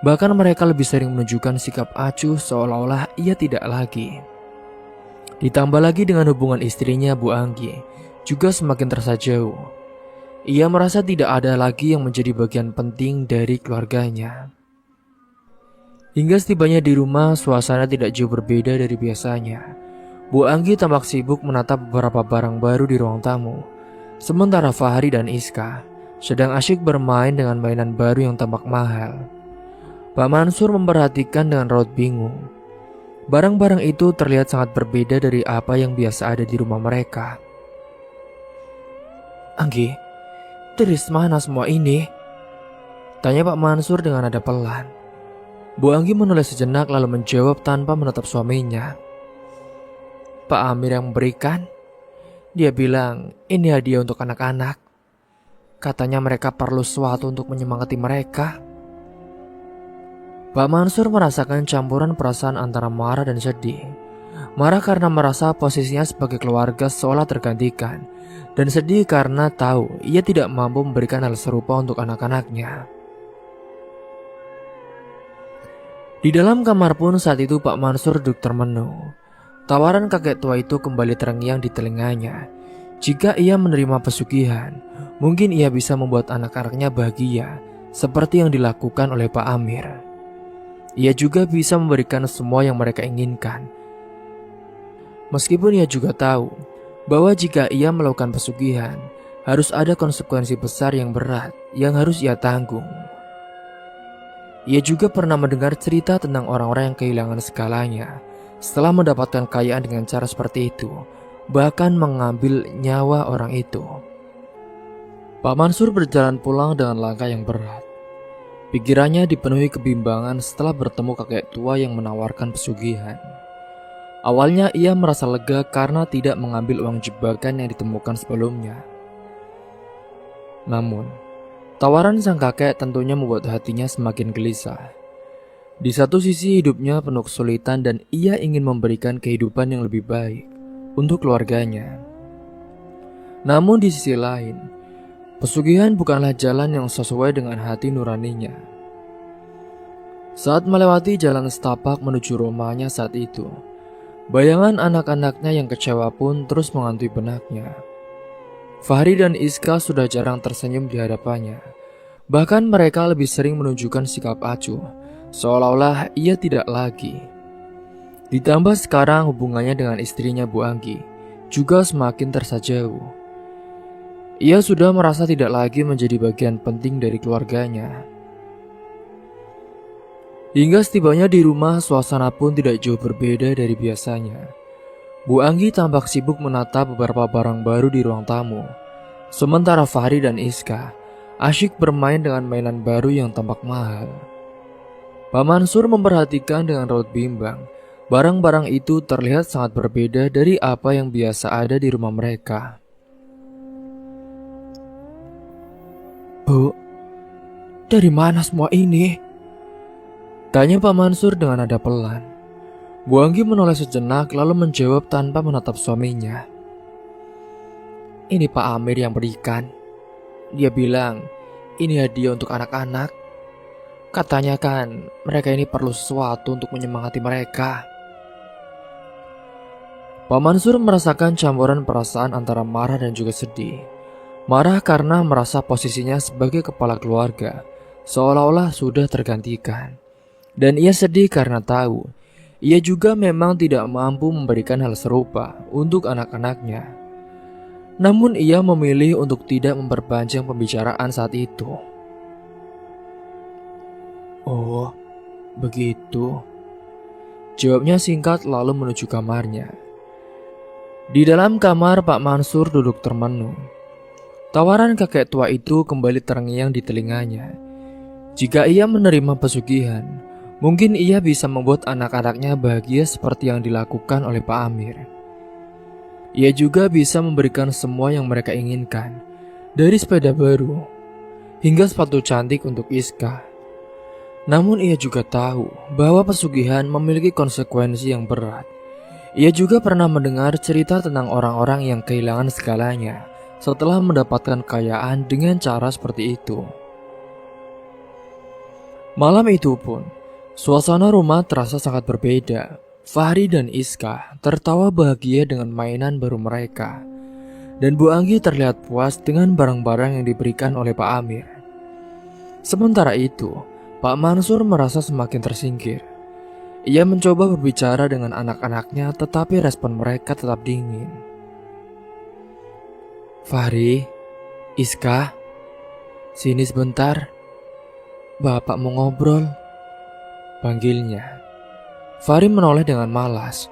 Bahkan mereka lebih sering menunjukkan sikap acuh seolah-olah ia tidak lagi. Ditambah lagi dengan hubungan istrinya Bu Anggi juga semakin terasa jauh. Ia merasa tidak ada lagi yang menjadi bagian penting dari keluarganya. Hingga setibanya di rumah, suasana tidak jauh berbeda dari biasanya. Bu Anggi tampak sibuk menatap beberapa barang baru di ruang tamu. Sementara Fahri dan Iska sedang asyik bermain dengan mainan baru yang tampak mahal. Pak Mansur memperhatikan dengan raut bingung. Barang-barang itu terlihat sangat berbeda dari apa yang biasa ada di rumah mereka. "Anggi, dari mana semua ini?" tanya Pak Mansur dengan nada pelan. Bu Anggi menoleh sejenak lalu menjawab tanpa menatap suaminya. "Pak Amir yang memberikan. Dia bilang ini hadiah untuk anak-anak. Katanya mereka perlu sesuatu untuk menyemangati mereka." Pak Mansur merasakan campuran perasaan antara marah dan sedih. Marah karena merasa posisinya sebagai keluarga seolah tergantikan, dan sedih karena tahu ia tidak mampu memberikan hal serupa untuk anak-anaknya. Di dalam kamar pun saat itu Pak Mansur duduk termenung. Tawaran kakek tua itu kembali terngiang di telinganya. Jika ia menerima pesugihan, mungkin ia bisa membuat anak-anaknya bahagia, seperti yang dilakukan oleh Pak Amir. Ia juga bisa memberikan semua yang mereka inginkan. Meskipun ia juga tahu bahwa jika ia melakukan pesugihan, harus ada konsekuensi besar yang berat yang harus ia tanggung. Ia juga pernah mendengar cerita tentang orang-orang yang kehilangan segalanya setelah mendapatkan kekayaan dengan cara seperti itu, bahkan mengambil nyawa orang itu. Pak Mansur berjalan pulang dengan langkah yang berat. Pikirannya dipenuhi kebimbangan setelah bertemu kakek tua yang menawarkan pesugihan. Awalnya ia merasa lega karena tidak mengambil uang jebakan yang ditemukan sebelumnya. Namun, tawaran sang kakek tentunya membuat hatinya semakin gelisah. Di satu sisi hidupnya penuh kesulitan dan ia ingin memberikan kehidupan yang lebih baik untuk keluarganya. Namun di sisi lain, pesugihan bukanlah jalan yang sesuai dengan hati nuraninya. Saat melewati jalan setapak menuju rumahnya saat itu, bayangan anak-anaknya yang kecewa pun terus menghantui benaknya. Fahri dan Iska sudah jarang tersenyum di hadapannya. Bahkan mereka lebih sering menunjukkan sikap acuh, seolah-olah ia tidak lagi. Ditambah sekarang hubungannya dengan istrinya Bu Anggi juga semakin terasa jauh. Ia sudah merasa tidak lagi menjadi bagian penting dari keluarganya. Hingga setibanya di rumah, suasana pun tidak jauh berbeda dari biasanya. Bu Anggi tampak sibuk menatap beberapa barang baru di ruang tamu. Sementara Fahri dan Iska asyik bermain dengan mainan baru yang tampak mahal. Pak Mansur memperhatikan dengan raut bimbang. Barang-barang itu terlihat sangat berbeda dari apa yang biasa ada di rumah mereka. "Bu, dari mana semua ini?" tanya Pak Mansur dengan nada pelan. Bu Anggi menoleh sejenak lalu menjawab tanpa menatap suaminya. "Ini Pak Amir yang berikan. Dia bilang ini hadiah untuk anak-anak. Katanya kan mereka ini perlu sesuatu untuk menyemangati mereka." Pak Mansur merasakan campuran perasaan antara marah dan juga sedih. Marah karena merasa posisinya sebagai kepala keluarga seolah-olah sudah tergantikan. Dan ia sedih karena tahu ia juga memang tidak mampu memberikan hal serupa untuk anak-anaknya. Namun ia memilih untuk tidak memperpanjang pembicaraan saat itu. "Oh, begitu," jawabnya singkat lalu menuju kamarnya. Di dalam kamar Pak Mansur duduk termenung. Tawaran kakek tua itu kembali terngiang di telinganya. Jika ia menerima pesugihan, mungkin ia bisa membuat anak-anaknya bahagia seperti yang dilakukan oleh Pak Amir. Ia juga bisa memberikan semua yang mereka inginkan, dari sepeda baru hingga sepatu cantik untuk Iska. Namun ia juga tahu bahwa pesugihan memiliki konsekuensi yang berat. Ia juga pernah mendengar cerita tentang orang-orang yang kehilangan segalanya setelah mendapatkan kekayaan dengan cara seperti itu. Malam itu pun, suasana rumah terasa sangat berbeda. Fahri dan Iska tertawa bahagia dengan mainan baru mereka. Dan Bu Anggi terlihat puas dengan barang-barang yang diberikan oleh Pak Amir. Sementara itu, Pak Mansur merasa semakin tersingkir. Ia mencoba berbicara dengan anak-anaknya, tetapi respon mereka tetap dingin. Fahri, Iska, sini sebentar. Bapak mau ngobrol, panggilnya. Fahri menoleh dengan malas.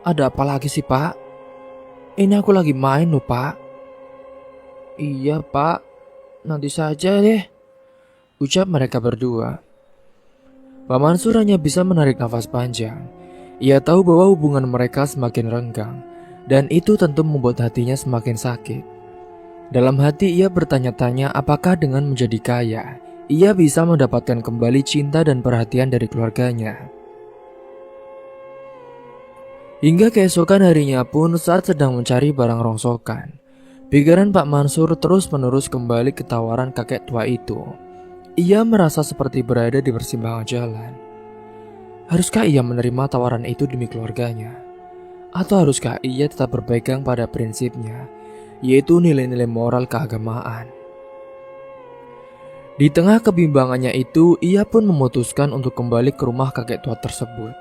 Ada apa lagi sih, Pak? Ini aku lagi main loh, Pak. Iya, Pak. Nanti saja deh, ucap mereka berdua. Pak Mansur hanya bisa menarik nafas panjang. Ia tahu bahwa hubungan mereka semakin renggang, dan itu tentu membuat hatinya semakin sakit. Dalam hati ia bertanya-tanya apakah dengan menjadi kaya, ia bisa mendapatkan kembali cinta dan perhatian dari keluarganya. Hingga keesokan harinya pun saat sedang mencari barang rongsokan, pikiran Pak Mansur terus-menerus kembali ke tawaran kakek tua itu. Ia merasa seperti berada di persimpangan jalan. Haruskah ia menerima tawaran itu demi keluarganya? Atau haruskah ia tetap berpegang pada prinsipnya, yaitu nilai-nilai moral keagamaan? Di tengah kebimbangannya itu, ia pun memutuskan untuk kembali ke rumah kakek tua tersebut.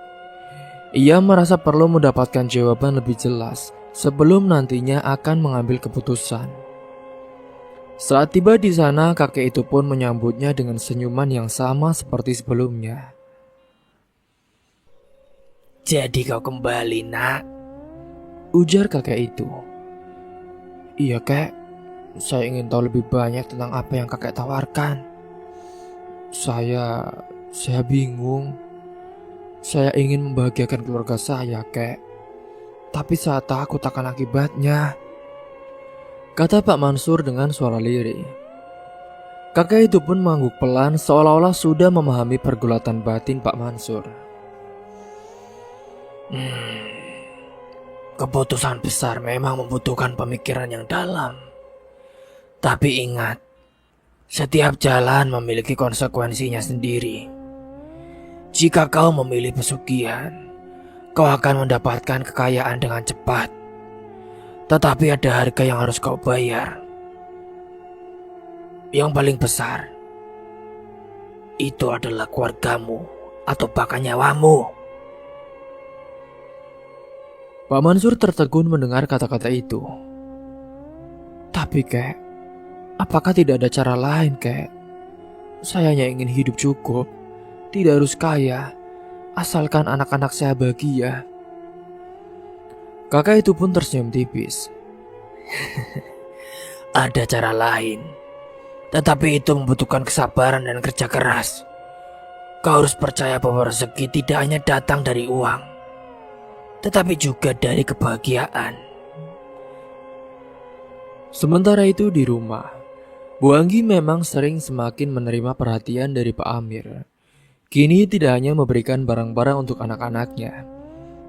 Ia merasa perlu mendapatkan jawaban lebih jelas sebelum nantinya akan mengambil keputusan. Saat tiba di sana, kakek itu pun menyambutnya dengan senyuman yang sama seperti sebelumnya. Jadi kau kembali, nak? Ujar kakek itu. Iya, Kek. Saya ingin tahu lebih banyak tentang apa yang kakek tawarkan. Saya bingung. Saya ingin membahagiakan keluarga saya, Kek. Tapi saya takut akan akibatnya, kata Pak Mansur dengan suara lirih. Kakek itu pun mengangguk pelan seolah-olah sudah memahami pergulatan batin Pak Mansur. Keputusan besar memang membutuhkan pemikiran yang dalam. Tapi ingat, setiap jalan memiliki konsekuensinya sendiri. Jika kau memilih pesugihan, kau akan mendapatkan kekayaan dengan cepat. Tetapi ada harga yang harus kau bayar. Yang paling besar, itu adalah keluargamu atau bahkan nyawamu. Pak Mansur tertegun mendengar kata-kata itu. Tapi, Kek, apakah tidak ada cara lain, Kek? Saya hanya ingin hidup cukup, tidak harus kaya, asalkan anak-anak saya bahagia. Kakak itu pun tersenyum tipis. Ada cara lain, tetapi itu membutuhkan kesabaran dan kerja keras. Kau harus percaya bahwa rezeki tidak hanya datang dari uang, tetapi juga dari kebahagiaan. Sementara itu di rumah, Bu Anggi memang sering semakin menerima perhatian dari Pak Amir. Kini tidak hanya memberikan barang-barang untuk anak-anaknya,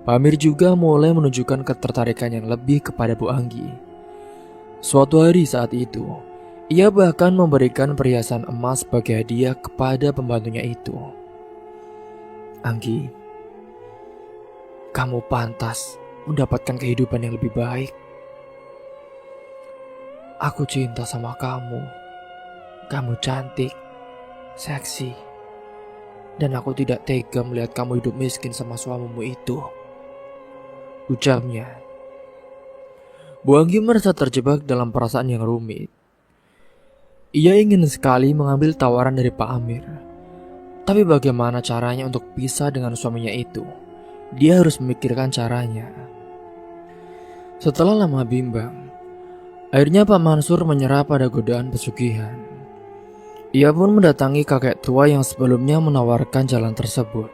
Pak Amir juga mulai menunjukkan ketertarikan yang lebih kepada Bu Anggi. Suatu hari saat itu, ia bahkan memberikan perhiasan emas sebagai hadiah kepada pembantunya itu. Anggi, kamu pantas mendapatkan kehidupan yang lebih baik. Aku cinta sama kamu. Kamu cantik, seksi, dan aku tidak tega melihat kamu hidup miskin sama suamimu itu, ucapnya. Bu Anggi merasa terjebak dalam perasaan yang rumit. Ia ingin sekali mengambil tawaran dari Pak Amir. Tapi bagaimana caranya untuk pisah dengan suaminya itu? Dia harus memikirkan caranya. Setelah lama bimbang, akhirnya Pak Mansur menyerah pada godaan pesugihan. Ia pun mendatangi kakek tua yang sebelumnya menawarkan jalan tersebut.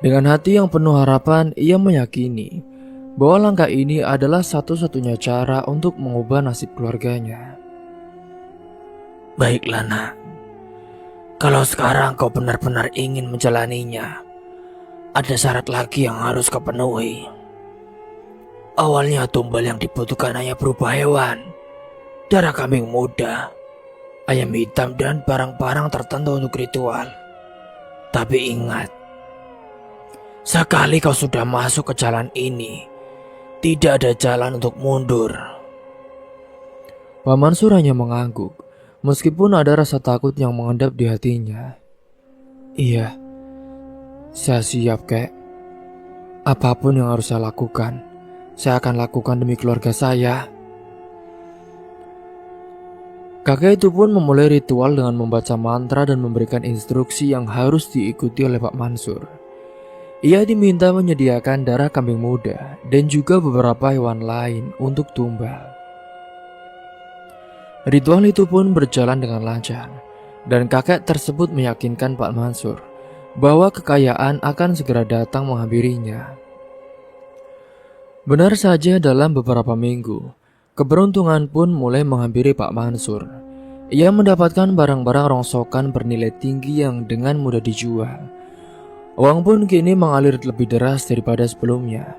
Dengan hati yang penuh harapan, ia meyakini bahwa langkah ini adalah satu-satunya cara untuk mengubah nasib keluarganya. Baiklah, nak. Kalau sekarang kau benar-benar ingin menjalaninya, ada syarat lagi yang harus kau penuhi. Awalnya tumbal yang dibutuhkan hanya berupa hewan, darah kambing muda, ayam hitam, dan barang-barang tertentu untuk ritual. Tapi ingat, Sekali kau sudah masuk ke jalan ini, tidak ada jalan untuk mundur. Pak Mansur hanya mengangguk, meskipun ada rasa takut yang mengendap di hatinya. Iya, saya siap, kek. Apapun yang harus saya lakukan, saya akan lakukan demi keluarga saya. Kakek itu pun memulai ritual dengan membaca mantra dan memberikan instruksi yang harus diikuti oleh Pak Mansur. Ia diminta menyediakan darah kambing muda dan juga beberapa hewan lain untuk tumbal. Ritual itu pun berjalan dengan lancar, dan kakek tersebut meyakinkan Pak Mansur bahwa kekayaan akan segera datang menghampirinya. Benar saja, dalam beberapa minggu, keberuntungan pun mulai menghampiri Pak Mansur. Ia mendapatkan barang-barang rongsokan bernilai tinggi yang dengan mudah dijual. Uang pun kini mengalir lebih deras daripada sebelumnya.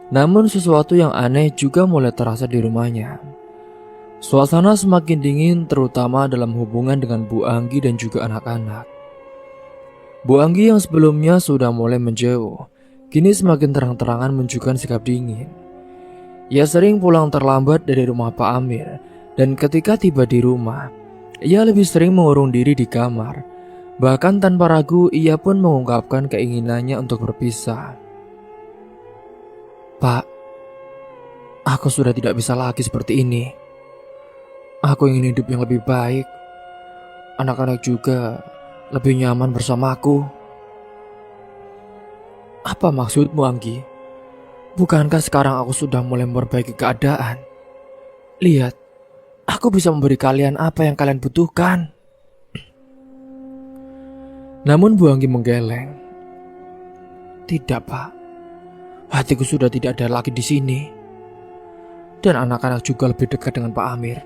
Namun sesuatu yang aneh juga mulai terasa di rumahnya. Suasana semakin dingin, terutama dalam hubungan dengan Bu Anggi dan juga anak-anak. Bu Anggi yang sebelumnya sudah mulai menjauh, kini semakin terang-terangan menunjukkan sikap dingin. Ia sering pulang terlambat dari rumah Pak Amir, dan ketika tiba di rumah, ia lebih sering mengurung diri di kamar. Bahkan tanpa ragu, ia pun mengungkapkan keinginannya untuk berpisah. Pak, aku sudah tidak bisa lagi seperti ini. Aku ingin hidup yang lebih baik. Anak-anak juga lebih nyaman bersamaku. Apa maksudmu, Anggi? Bukankah sekarang aku sudah mulai memperbaiki keadaan? Lihat, aku bisa memberi kalian apa yang kalian butuhkan. Namun Bu Anggi menggeleng. Tidak, Pak. Hatiku sudah tidak ada lagi di sini. Dan anak-anak juga lebih dekat dengan Pak Amir.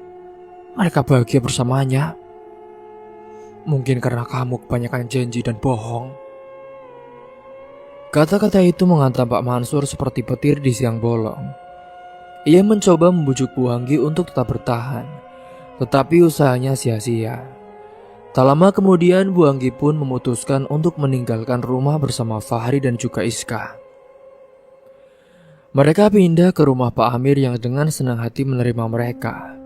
Mereka bahagia bersamanya. Mungkin karena kamu kebanyakan janji dan bohong. Kata-kata itu menghantam Pak Mansur seperti petir di siang bolong. Ia mencoba membujuk Bu Anggi untuk tetap bertahan, tetapi usahanya sia-sia. Tak lama kemudian Bu Anggi pun memutuskan untuk meninggalkan rumah bersama Fahri dan juga Iska. Mereka pindah ke rumah Pak Amir yang dengan senang hati menerima mereka.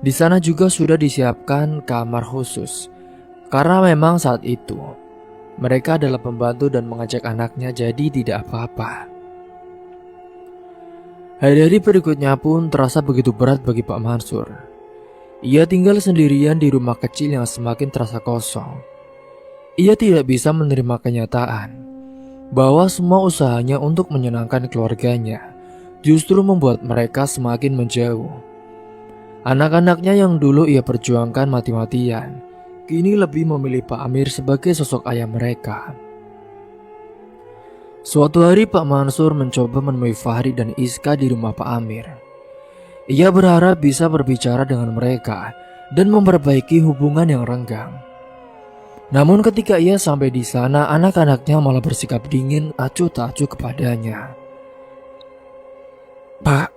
Di sana juga sudah disiapkan kamar khusus, karena memang saat itu mereka adalah pembantu dan mengajak anaknya, jadi tidak apa-apa. Hari-hari berikutnya pun terasa begitu berat bagi Pak Mansur. Ia tinggal sendirian di rumah kecil yang semakin terasa kosong. Ia tidak bisa menerima kenyataan bahwa semua usahanya untuk menyenangkan keluarganya justru membuat mereka semakin menjauh. Anak-anaknya yang dulu ia perjuangkan mati-matian, kini lebih memilih Pak Amir sebagai sosok ayah mereka. Suatu hari Pak Mansur mencoba menemui Fahri dan Iska di rumah Pak Amir. Ia berharap bisa berbicara dengan mereka dan memperbaiki hubungan yang renggang. Namun ketika ia sampai di sana, anak-anaknya malah bersikap dingin acuh tak acuh kepadanya. Pak,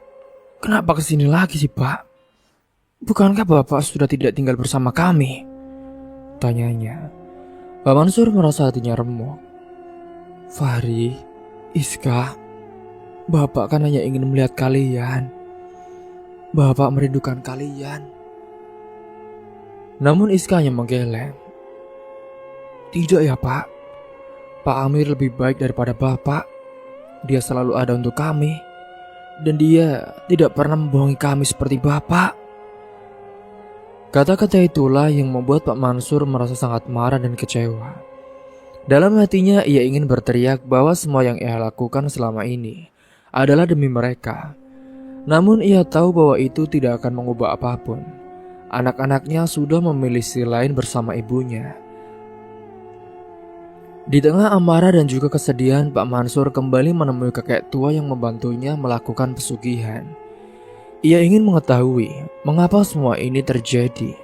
kenapa kesini lagi sih, Pak? Bukankah Bapak sudah tidak tinggal bersama kami? Tanyanya. Pak Mansur merasa hatinya remuk. Fahri, Iska, Bapak kan hanya ingin melihat kalian. Bapak merindukan kalian. Namun Iska hanya menggeleng. Tidak ya, Pak. Pak Amir lebih baik daripada Bapak. Dia selalu ada untuk kami. Dan dia tidak pernah membohongi kami seperti Bapak. Kata-kata itulah yang membuat Pak Mansur merasa sangat marah dan kecewa. Dalam hatinya ia ingin berteriak bahwa semua yang ia lakukan selama ini adalah demi mereka. Namun ia tahu bahwa itu tidak akan mengubah apapun. Anak-anaknya sudah memilih sisi lain bersama ibunya. Di tengah amarah dan juga kesedihan, Pak Mansur kembali menemui kakek tua yang membantunya melakukan pesugihan. Ia ingin mengetahui mengapa semua ini terjadi.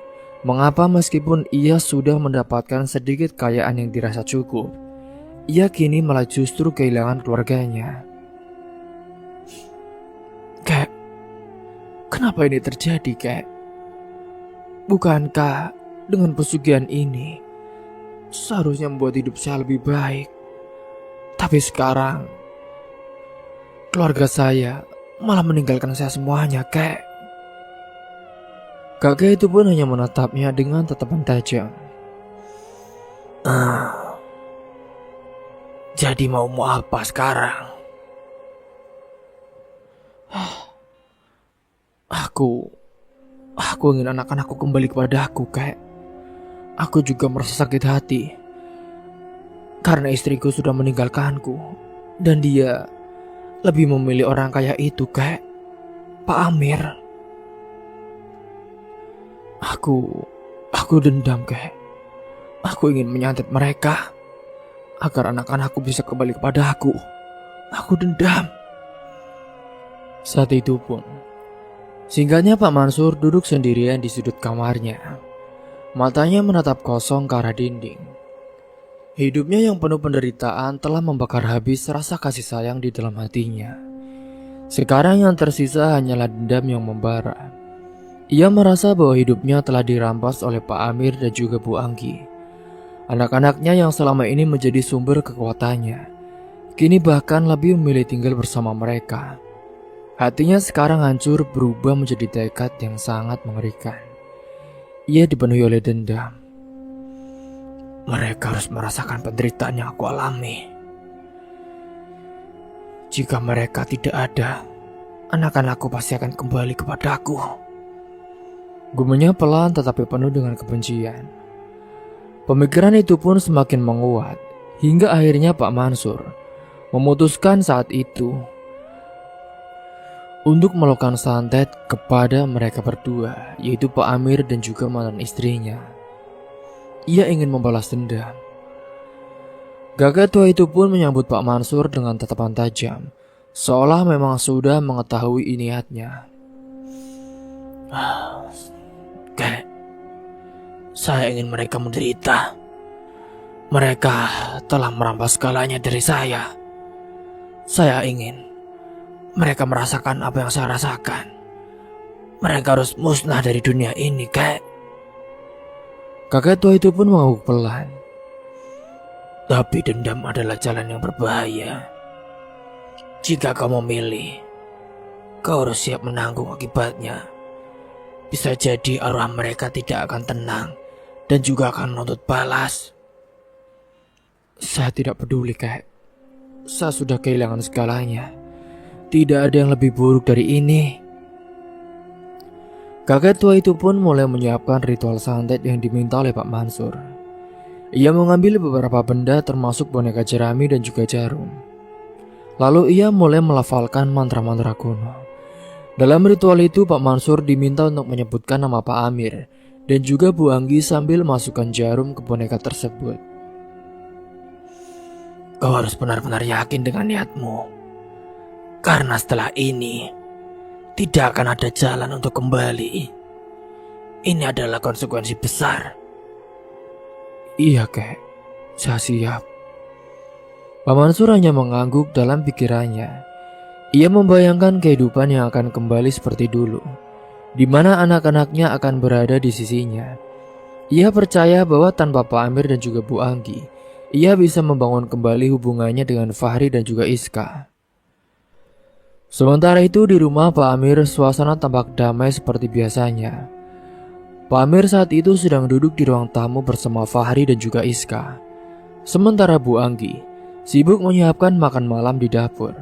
Mengapa meskipun ia sudah mendapatkan sedikit kekayaan yang dirasa cukup, ia kini malah justru kehilangan keluarganya. Kek, kenapa ini terjadi, Kek? Bukankah dengan pesugihan ini seharusnya membuat hidup saya lebih baik? Tapi sekarang keluarga saya malah meninggalkan saya semuanya, kek. Kakek itu pun hanya menatapnya dengan tatapan tajam. Jadi mau apa sekarang? Aku ingin anak-anakku kembali kepada aku, kek. Aku juga merasa sakit hati karena istriku sudah meninggalkanku dan dia lebih memilih orang kaya itu, kek. Pak Amir. Aku dendam, kek. Aku ingin menyantet mereka agar anak-anakku bisa kembali kepada aku. Aku dendam. Saat itu pun, singkatnya Pak Mansur duduk sendirian di sudut kamarnya. Matanya menatap kosong ke arah dinding. Hidupnya yang penuh penderitaan telah membakar habis rasa kasih sayang di dalam hatinya. Sekarang yang tersisa hanyalah dendam yang membara. Ia merasa bahwa hidupnya telah dirampas oleh Pak Amir dan juga Bu Anggi. Anak-anaknya yang selama ini menjadi sumber kekuatannya, kini bahkan lebih memilih tinggal bersama mereka. Hatinya sekarang hancur berubah menjadi tekad yang sangat mengerikan. Ia dipenuhi oleh dendam. Mereka harus merasakan penderitaan yang aku alami. Jika mereka tidak ada, anak-anakku pasti akan kembali kepadaku. Gumenya pelan tetapi penuh dengan kebencian. Pemikiran itu pun semakin menguat hingga akhirnya Pak Mansur memutuskan saat itu untuk melakukan santet kepada mereka berdua, yaitu Pak Amir dan juga mantan istrinya. Ia ingin membalas dendam. Kakek tua itu pun menyambut Pak Mansur dengan tatapan tajam, seolah memang sudah mengetahui niatnya. Kek, saya ingin mereka menderita. Mereka telah merampas segalanya dari saya. Saya ingin mereka merasakan apa yang saya rasakan. Mereka harus musnah dari dunia ini, kek. Kakek tua itu pun mengangguk pelan. Tapi dendam adalah jalan yang berbahaya. Jika kau memilih, kau harus siap menanggung akibatnya. Bisa jadi arwah mereka tidak akan tenang dan juga akan menuntut balas. Saya tidak peduli, kek. Saya sudah kehilangan segalanya. Tidak ada yang lebih buruk dari ini. Kakek tua itu pun mulai menyiapkan ritual santet yang diminta oleh Pak Mansur. Ia mengambil beberapa benda termasuk boneka jerami dan juga jarum. Lalu ia mulai melafalkan mantra-mantra kuno. Dalam ritual itu Pak Mansur diminta untuk menyebutkan nama Pak Amir dan juga Bu Anggi sambil masukkan jarum ke boneka tersebut. Kau harus benar-benar yakin dengan niatmu. Karena setelah ini, tidak akan ada jalan untuk kembali. Ini adalah konsekuensi besar. Iya, kek. Saya siap. Pak Mansur hanya mengangguk dalam pikirannya. Ia membayangkan kehidupan yang akan kembali seperti dulu, di mana anak-anaknya akan berada di sisinya. Ia percaya bahwa tanpa Pak Amir dan juga Bu Anggi, ia bisa membangun kembali hubungannya dengan Fahri dan juga Iska. Sementara itu di rumah Pak Amir suasana tampak damai seperti biasanya. Pak Amir saat itu sedang duduk di ruang tamu bersama Fahri dan juga Iska. Sementara Bu Anggi sibuk menyiapkan makan malam di dapur.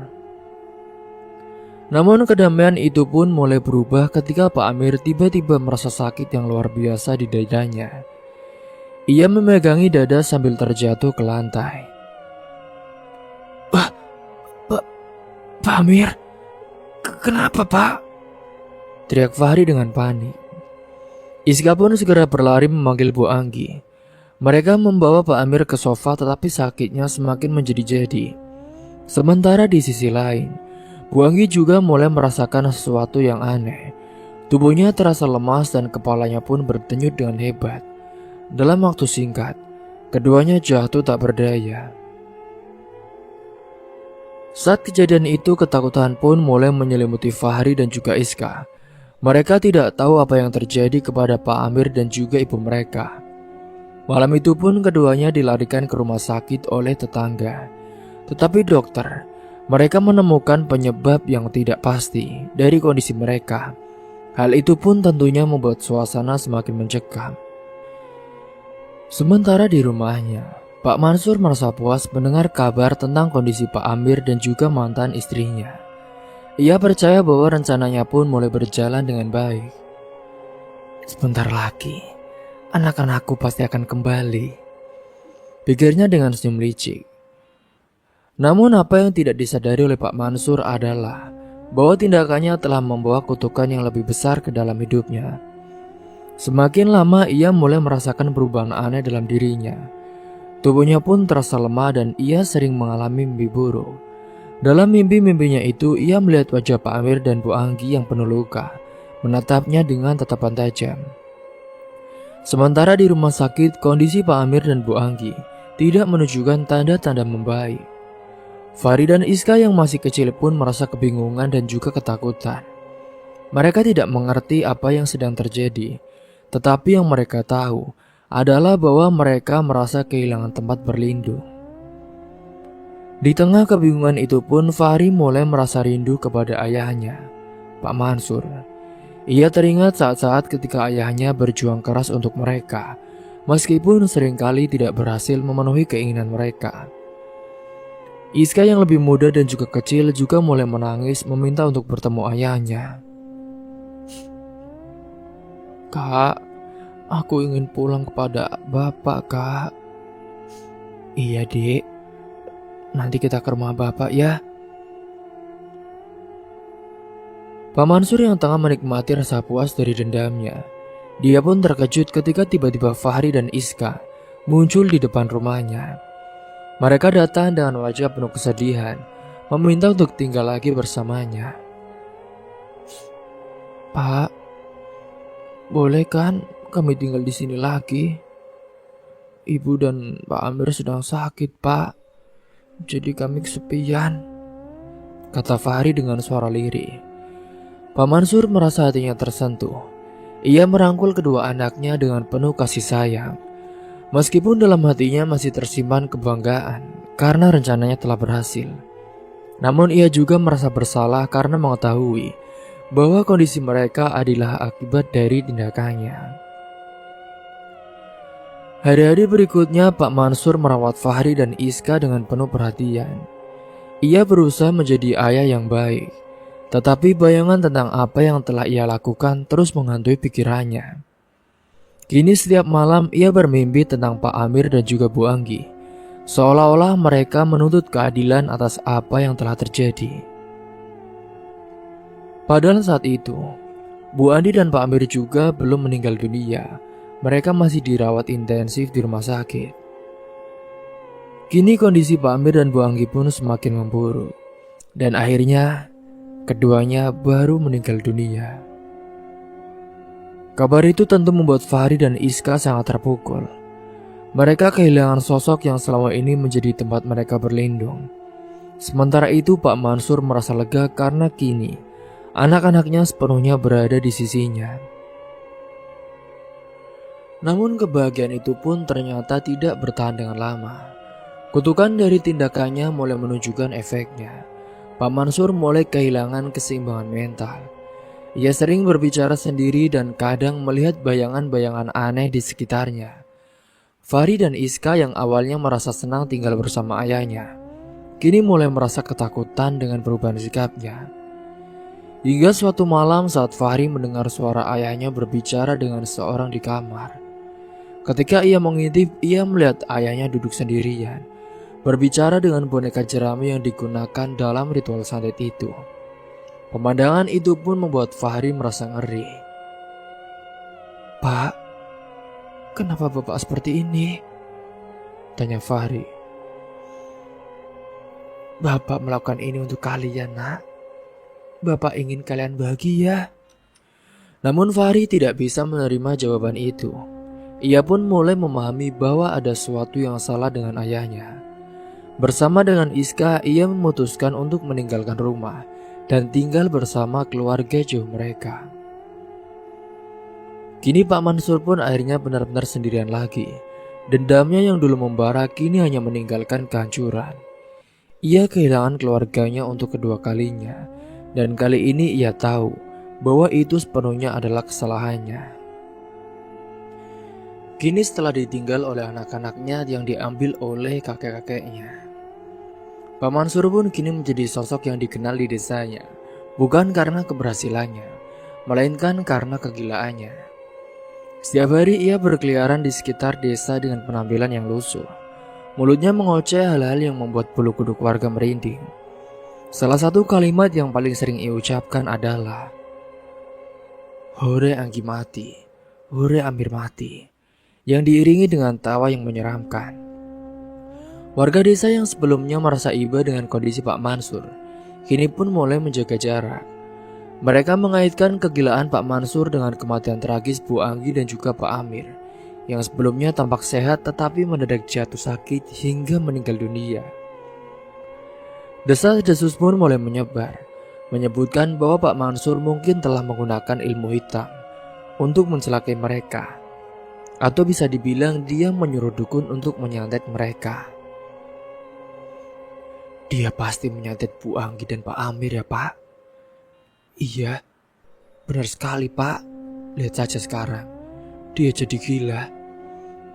Namun kedamaian itu pun mulai berubah ketika Pak Amir tiba-tiba merasa sakit yang luar biasa di dadanya. Ia memegangi dada sambil terjatuh ke lantai. Pak Amir? Kenapa, Pak? Teriak Fahri dengan panik. Iska pun segera berlari memanggil Bu Anggi. Mereka membawa Pak Amir ke sofa tetapi sakitnya semakin menjadi-jadi. Sementara di sisi lain, Bu Anggi juga mulai merasakan sesuatu yang aneh. Tubuhnya terasa lemas dan kepalanya pun berdenyut dengan hebat. Dalam waktu singkat, keduanya jatuh tak berdaya. Saat kejadian itu ketakutan pun mulai menyelimuti Fahri dan juga Iska. Mereka tidak tahu apa yang terjadi kepada Pak Amir dan juga ibu mereka. Malam itu pun keduanya dilarikan ke rumah sakit oleh tetangga. Tetapi dokter, mereka menemukan penyebab yang tidak pasti dari kondisi mereka. Hal itu pun tentunya membuat suasana semakin mencekam. Sementara di rumahnya, Pak Mansur merasa puas mendengar kabar tentang kondisi Pak Amir dan juga mantan istrinya. Ia percaya bahwa rencananya pun mulai berjalan dengan baik. Sebentar lagi, anak-anakku pasti akan kembali, pikirnya dengan senyum licik. Namun apa yang tidak disadari oleh Pak Mansur adalah bahwa tindakannya telah membawa kutukan yang lebih besar ke dalam hidupnya. Semakin lama ia mulai merasakan perubahan aneh dalam dirinya. Tubuhnya pun terasa lemah dan ia sering mengalami mimpi buruk. Dalam mimpi-mimpinya itu ia melihat wajah Pak Amir dan Bu Anggi yang penuh luka, menatapnya dengan tatapan tajam. Sementara di rumah sakit, kondisi Pak Amir dan Bu Anggi tidak menunjukkan tanda-tanda membaik. Fahri dan Iska yang masih kecil pun merasa kebingungan dan juga ketakutan. Mereka tidak mengerti apa yang sedang terjadi, tetapi yang mereka tahu adalah bahwa mereka merasa kehilangan tempat berlindung. Di tengah kebingungan itu pun Fahri mulai merasa rindu kepada ayahnya, Pak Mansur. Ia teringat saat-saat ketika ayahnya berjuang keras untuk mereka, meskipun seringkali tidak berhasil memenuhi keinginan mereka. Iska yang lebih muda dan juga kecil juga mulai menangis meminta untuk bertemu ayahnya. Kak, aku ingin pulang kepada Bapak, Kak. Iya, Dik. Nanti kita ke rumah Bapak ya. Pak Mansur yang tengah menikmati rasa puas dari dendamnya. Dia pun terkejut ketika tiba-tiba Fahri dan Iska muncul di depan rumahnya. Mereka datang dengan wajah penuh kesedihan, meminta untuk tinggal lagi bersamanya. Pak, boleh kan kami tinggal di sini lagi? Ibu dan Pak Amir sedang sakit, Pak. Jadi kami kesepian, kata Fahri dengan suara lirih. Pak Mansur merasa hatinya tersentuh. Ia merangkul kedua anaknya dengan penuh kasih sayang. Meskipun dalam hatinya masih tersimpan kebanggaan karena rencananya telah berhasil. Namun ia juga merasa bersalah karena mengetahui bahwa kondisi mereka adalah akibat dari tindakannya. Hari-hari berikutnya Pak Mansur merawat Fahri dan Iska dengan penuh perhatian. Ia berusaha menjadi ayah yang baik, tetapi bayangan tentang apa yang telah ia lakukan terus menghantui pikirannya. Kini setiap malam ia bermimpi tentang Pak Amir dan juga Bu Anggi, seolah-olah mereka menuntut keadilan atas apa yang telah terjadi. Padahal saat itu, Bu Andi dan Pak Amir juga belum meninggal dunia. Mereka masih dirawat intensif di rumah sakit. Kini kondisi Pak Amir dan Bu Anggi pun semakin memburuk. Dan akhirnya, keduanya baru meninggal dunia. Kabar itu tentu membuat Fahri dan Iska sangat terpukul. Mereka kehilangan sosok yang selama ini menjadi tempat mereka berlindung. Sementara itu Pak Mansur merasa lega karena kini anak-anaknya sepenuhnya berada di sisinya. Namun kebahagiaan itu pun ternyata tidak bertahan dengan lama. Kutukan dari tindakannya mulai menunjukkan efeknya. Pak Mansur mulai kehilangan keseimbangan mental. Ia sering berbicara sendiri dan kadang melihat bayangan-bayangan aneh di sekitarnya. Fahri dan Iska yang awalnya merasa senang tinggal bersama ayahnya, kini mulai merasa ketakutan dengan perubahan sikapnya. Hingga suatu malam saat Fahri mendengar suara ayahnya berbicara dengan seorang di kamar. Ketika ia mengintip, ia melihat ayahnya duduk sendirian, berbicara dengan boneka jerami yang digunakan dalam ritual santet itu. Pemandangan itu pun membuat Fahri merasa ngeri. Pak, kenapa Bapak seperti ini? Tanya Fahri. Bapak melakukan ini untuk kalian, nak. Bapak ingin kalian bahagia. Namun Fahri tidak bisa menerima jawaban itu. Ia pun mulai memahami bahwa ada sesuatu yang salah dengan ayahnya. Bersama dengan Iska, ia memutuskan untuk meninggalkan rumah dan tinggal bersama keluarga jauh mereka. Kini Pak Mansur pun akhirnya benar-benar sendirian lagi. Dendamnya yang dulu membara kini hanya meninggalkan kehancuran. Ia kehilangan keluarganya untuk kedua kalinya, dan kali ini ia tahu bahwa itu sepenuhnya adalah kesalahannya. Kini setelah ditinggal oleh anak-anaknya yang diambil oleh kakek-kakeknya, Pak Mansur pun kini menjadi sosok yang dikenal di desanya, bukan karena keberhasilannya, melainkan karena kegilaannya. Setiap hari ia berkeliaran di sekitar desa dengan penampilan yang lusuh. Mulutnya mengoceh hal-hal yang membuat bulu kuduk warga merinding. Salah satu kalimat yang paling sering ia ucapkan adalah, "Hore Anggi mati, hore Amir mati," yang diiringi dengan tawa yang menyeramkan. Warga desa yang sebelumnya merasa iba dengan kondisi Pak Mansur, kini pun mulai menjaga jarak. Mereka mengaitkan kegilaan Pak Mansur dengan kematian tragis Bu Anggi dan juga Pak Amir, yang sebelumnya tampak sehat tetapi mendadak jatuh sakit hingga meninggal dunia. Desas-desus pun mulai menyebar, menyebutkan bahwa Pak Mansur mungkin telah menggunakan ilmu hitam untuk mencelakai mereka, atau bisa dibilang dia menyuruh dukun untuk menyantet mereka. "Dia pasti menyantet Bu Anggi dan Pak Amir ya Pak?" "Iya, benar sekali Pak. Lihat saja sekarang, dia jadi gila.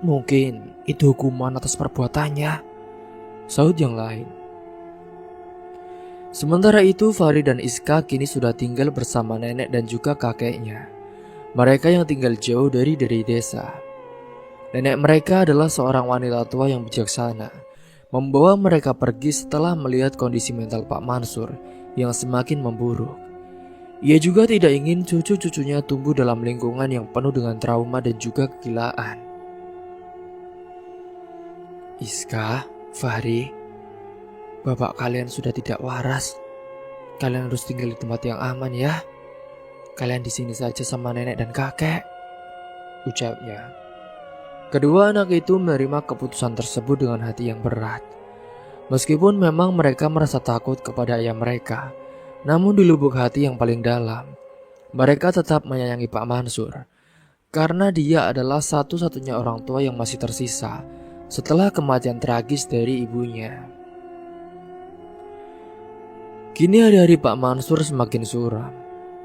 Mungkin itu hukuman atas perbuatannya," sahut yang lain. Sementara itu Fahri dan Iska kini sudah tinggal bersama nenek dan juga kakeknya. Mereka yang tinggal jauh dari desa. Nenek mereka adalah seorang wanita tua yang bijaksana, membawa mereka pergi setelah melihat kondisi mental Pak Mansur yang semakin memburuk. Ia juga tidak ingin cucu-cucunya tumbuh dalam lingkungan yang penuh dengan trauma dan juga kegilaan. "Iska, Fahri, bapak kalian sudah tidak waras. Kalian harus tinggal di tempat yang aman ya. Kalian di sini saja sama nenek dan kakek," ucapnya. Kedua anak itu menerima keputusan tersebut dengan hati yang berat. Meskipun memang mereka merasa takut kepada ayah mereka, namun di lubuk hati yang paling dalam, mereka tetap menyayangi Pak Mansur, karena dia adalah satu-satunya orang tua yang masih tersisa setelah kematian tragis dari ibunya. Kini hari-hari Pak Mansur semakin suram.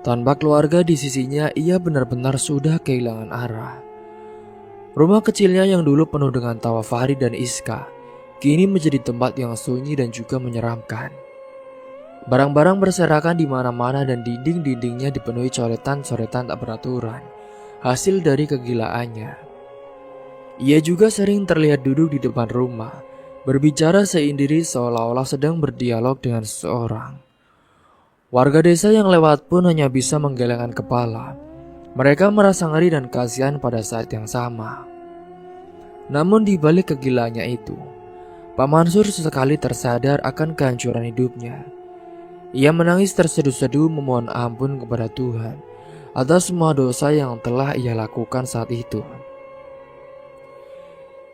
Tanpa keluarga di sisinya, ia benar-benar sudah kehilangan arah. Rumah kecilnya yang dulu penuh dengan tawa Fahri dan Iska, kini menjadi tempat yang sunyi dan juga menyeramkan. Barang-barang berserakan di mana-mana dan dinding-dindingnya dipenuhi coretan-coretan tak beraturan, hasil dari kegilaannya. Ia juga sering terlihat duduk di depan rumah, berbicara sendiri seolah-olah sedang berdialog dengan seseorang. Warga desa yang lewat pun hanya bisa menggelengkan kepala. Mereka merasa ngeri dan kasihan pada saat yang sama. Namun di balik kegilaannya itu, Pak Mansur sesekali tersadar akan kehancuran hidupnya. Ia menangis terseduh-seduh memohon ampun kepada Tuhan atas semua dosa yang telah ia lakukan saat itu.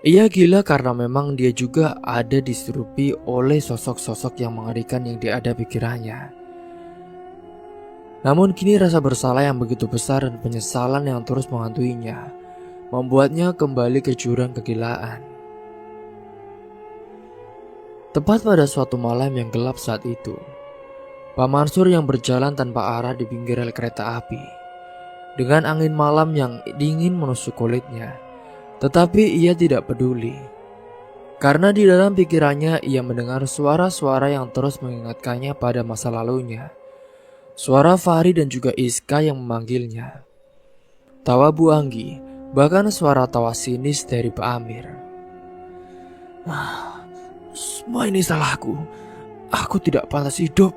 Ia gila karena memang dia juga ada diserupi oleh sosok-sosok yang mengerikan yang ada pikirannya. Namun kini rasa bersalah yang begitu besar dan penyesalan yang terus menghantuinya membuatnya kembali ke jurang kegilaan. Tepat pada suatu malam yang gelap saat itu, Pak Mansur yang berjalan tanpa arah di pinggir rel kereta api, dengan angin malam yang dingin menusuk kulitnya, tetapi ia tidak peduli. Karena di dalam pikirannya ia mendengar suara-suara yang terus mengingatkannya pada masa lalunya. Suara Fahri dan juga Iska yang memanggilnya. Tawa Bu Anggi, bahkan suara tawa sinis dari Pak Amir. "Semua ini salahku. Aku tidak pantas hidup.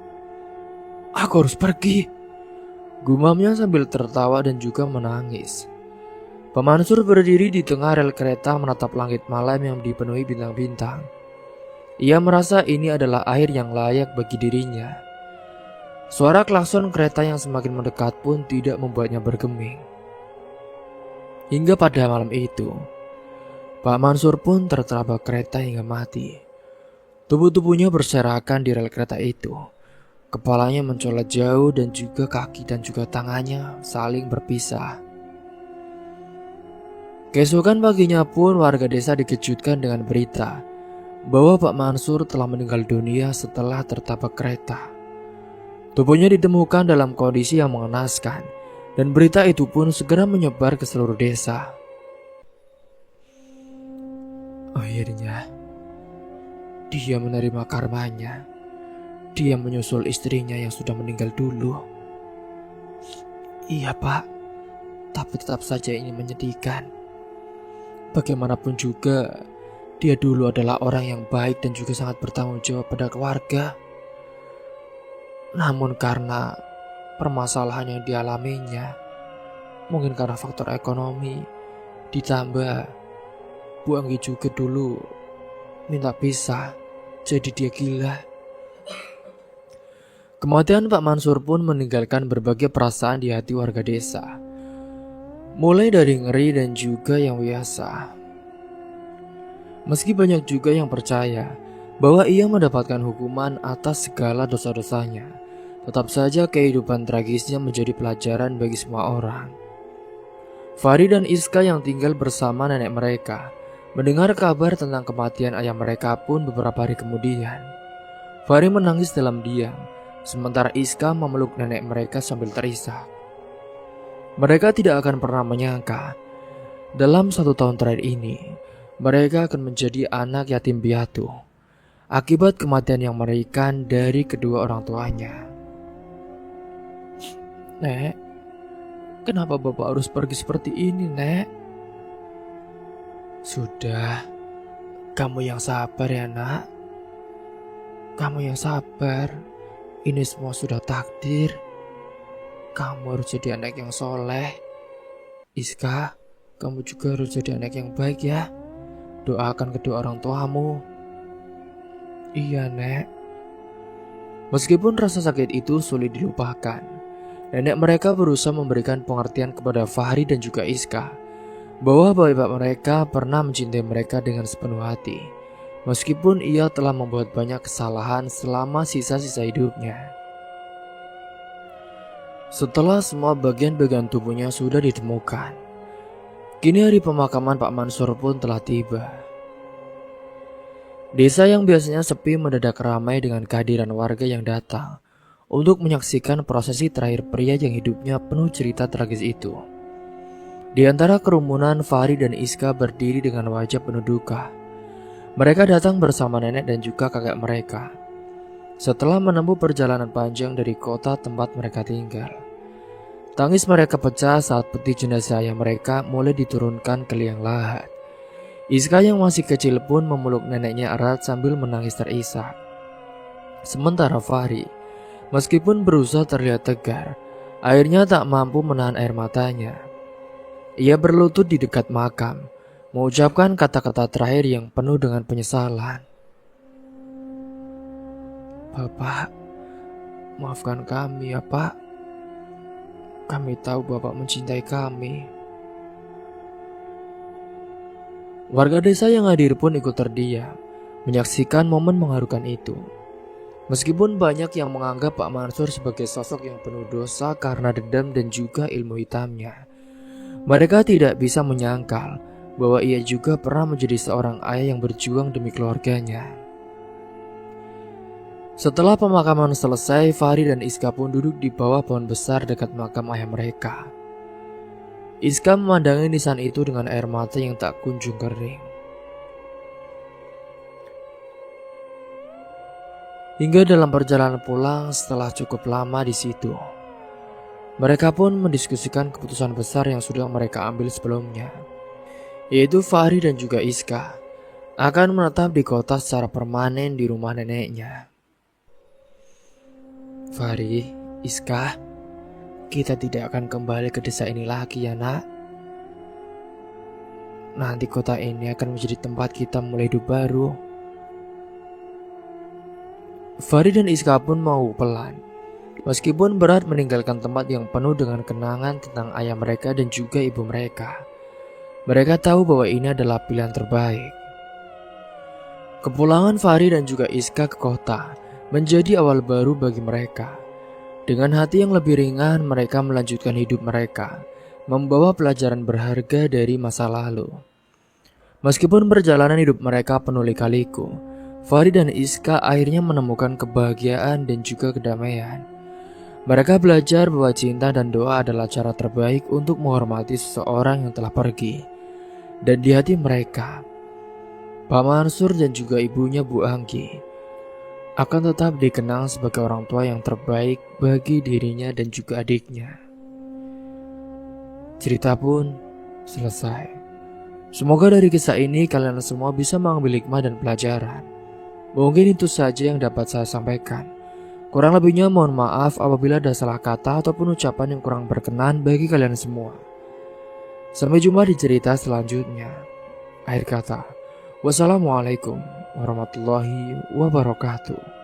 Aku harus pergi," gumamnya sambil tertawa dan juga menangis. Pak Mansur berdiri di tengah rel kereta menatap langit malam yang dipenuhi bintang-bintang. Ia merasa ini adalah akhir yang layak bagi dirinya. Suara klakson kereta yang semakin mendekat pun tidak membuatnya bergeming. Hingga pada malam itu, Pak Mansur pun tertabrak kereta hingga mati. Tubuh-tubuhnya berserakan di rel kereta itu. Kepalanya mencolok jauh dan juga kaki dan juga tangannya saling berpisah. Keesokan paginya pun warga desa dikejutkan dengan berita bahwa Pak Mansur telah meninggal dunia setelah tertabrak kereta. Tubuhnya ditemukan dalam kondisi yang mengenaskan, dan berita itu pun segera menyebar ke seluruh desa. Akhirnya, dia menerima karmanya. Dia menyusul istrinya yang sudah meninggal dulu. Iya Pak, tapi tetap saja ini menyedihkan. Bagaimanapun juga, dia dulu adalah orang yang baik dan juga sangat bertanggung jawab pada keluarga. Namun karena permasalahan yang dialaminya, mungkin karena faktor ekonomi, ditambah Bu Anggi juga dulu minta pisah, jadi dia gila. Kematian Pak Mansur pun meninggalkan berbagai perasaan di hati warga desa, mulai dari ngeri dan juga yang biasa. Meski banyak juga yang percaya bahwa ia mendapatkan hukuman atas segala dosa-dosanya, tetap saja kehidupan tragisnya menjadi pelajaran bagi semua orang. Fahri dan Iska yang tinggal bersama nenek mereka mendengar kabar tentang kematian ayah mereka pun beberapa hari kemudian. Fahri menangis dalam diam, sementara Iska memeluk nenek mereka sambil terisak. Mereka tidak akan pernah menyangka dalam 1 tahun terakhir ini mereka akan menjadi anak yatim piatu akibat kematian yang mengerikan dari kedua orang tuanya. Nek, kenapa Bapak harus pergi seperti ini, Nek? Sudah, kamu yang sabar ya, Nak. Kamu yang sabar. Ini semua sudah takdir. Kamu harus jadi anak yang soleh. Iska, kamu juga harus jadi anak yang baik ya. Doakan kedua orang tuamu. Iya, Nek. Meskipun rasa sakit itu sulit dilupakan, nenek mereka berusaha memberikan pengertian kepada Fahri dan juga Iska bahwa bapak mereka pernah mencintai mereka dengan sepenuh hati, meskipun ia telah membuat banyak kesalahan selama sisa-sisa hidupnya. Setelah semua bagian-bagian tubuhnya sudah ditemukan, kini hari pemakaman Pak Mansur pun telah tiba. Desa yang biasanya sepi mendadak ramai dengan kehadiran warga yang datang untuk menyaksikan prosesi terakhir pria yang hidupnya penuh cerita tragis itu. Di antara kerumunan, Fahri dan Iska berdiri dengan wajah penuh duka. Mereka datang bersama nenek dan juga kakek mereka. Setelah menempuh perjalanan panjang dari kota tempat mereka tinggal, tangis mereka pecah saat peti jenazah ayah mereka mulai diturunkan ke liang lahat. Iska yang masih kecil pun memeluk neneknya erat sambil menangis terisak. Sementara Fahri, meskipun berusaha terlihat tegar, akhirnya tak mampu menahan air matanya. Ia berlutut di dekat makam, mengucapkan kata-kata terakhir yang penuh dengan penyesalan. Bapak, maafkan kami ya Pak. Kami tahu Bapak mencintai kami. Warga desa yang hadir pun ikut terdiam, menyaksikan momen mengharukan itu. Meskipun banyak yang menganggap Pak Mansur sebagai sosok yang penuh dosa karena dendam dan juga ilmu hitamnya, mereka tidak bisa menyangkal bahwa ia juga pernah menjadi seorang ayah yang berjuang demi keluarganya. Setelah pemakaman selesai, Fahri dan Iska pun duduk di bawah pohon besar dekat makam ayah mereka. Iska memandangi nisan itu dengan air mata yang tak kunjung kering. Hingga dalam perjalanan pulang setelah cukup lama di situ, mereka pun mendiskusikan keputusan besar yang sudah mereka ambil sebelumnya, yaitu Fahri dan juga Iska akan menetap di kota secara permanen di rumah neneknya. Fahri, Iska, kita tidak akan kembali ke desa ini lagi ya nak. Nanti kota ini akan menjadi tempat kita mulai hidup baru. Fahri dan Iska pun mau pelan. Meskipun berat meninggalkan tempat yang penuh dengan kenangan tentang ayah mereka dan juga ibu mereka, mereka tahu bahwa ini adalah pilihan terbaik. Kepulangan Fahri dan juga Iska ke kota menjadi awal baru bagi mereka. Dengan hati yang lebih ringan, mereka melanjutkan hidup mereka, membawa pelajaran berharga dari masa lalu. Meskipun perjalanan hidup mereka penuh lika-liku, Fahri dan Iska akhirnya menemukan kebahagiaan dan juga kedamaian. Mereka belajar bahwa cinta dan doa adalah cara terbaik untuk menghormati seseorang yang telah pergi. Dan di hati mereka, Pak Mansur dan juga ibunya Bu Anggi akan tetap dikenang sebagai orang tua yang terbaik bagi dirinya dan juga adiknya. Cerita pun selesai. Semoga dari kisah ini kalian semua bisa mengambil hikmah dan pelajaran. Mungkin itu saja yang dapat saya sampaikan. Kurang lebihnya mohon maaf apabila ada salah kata ataupun ucapan yang kurang berkenan bagi kalian semua. Sampai jumpa di cerita selanjutnya. Akhir kata, wassalamualaikum warahmatullahi wabarakatuh.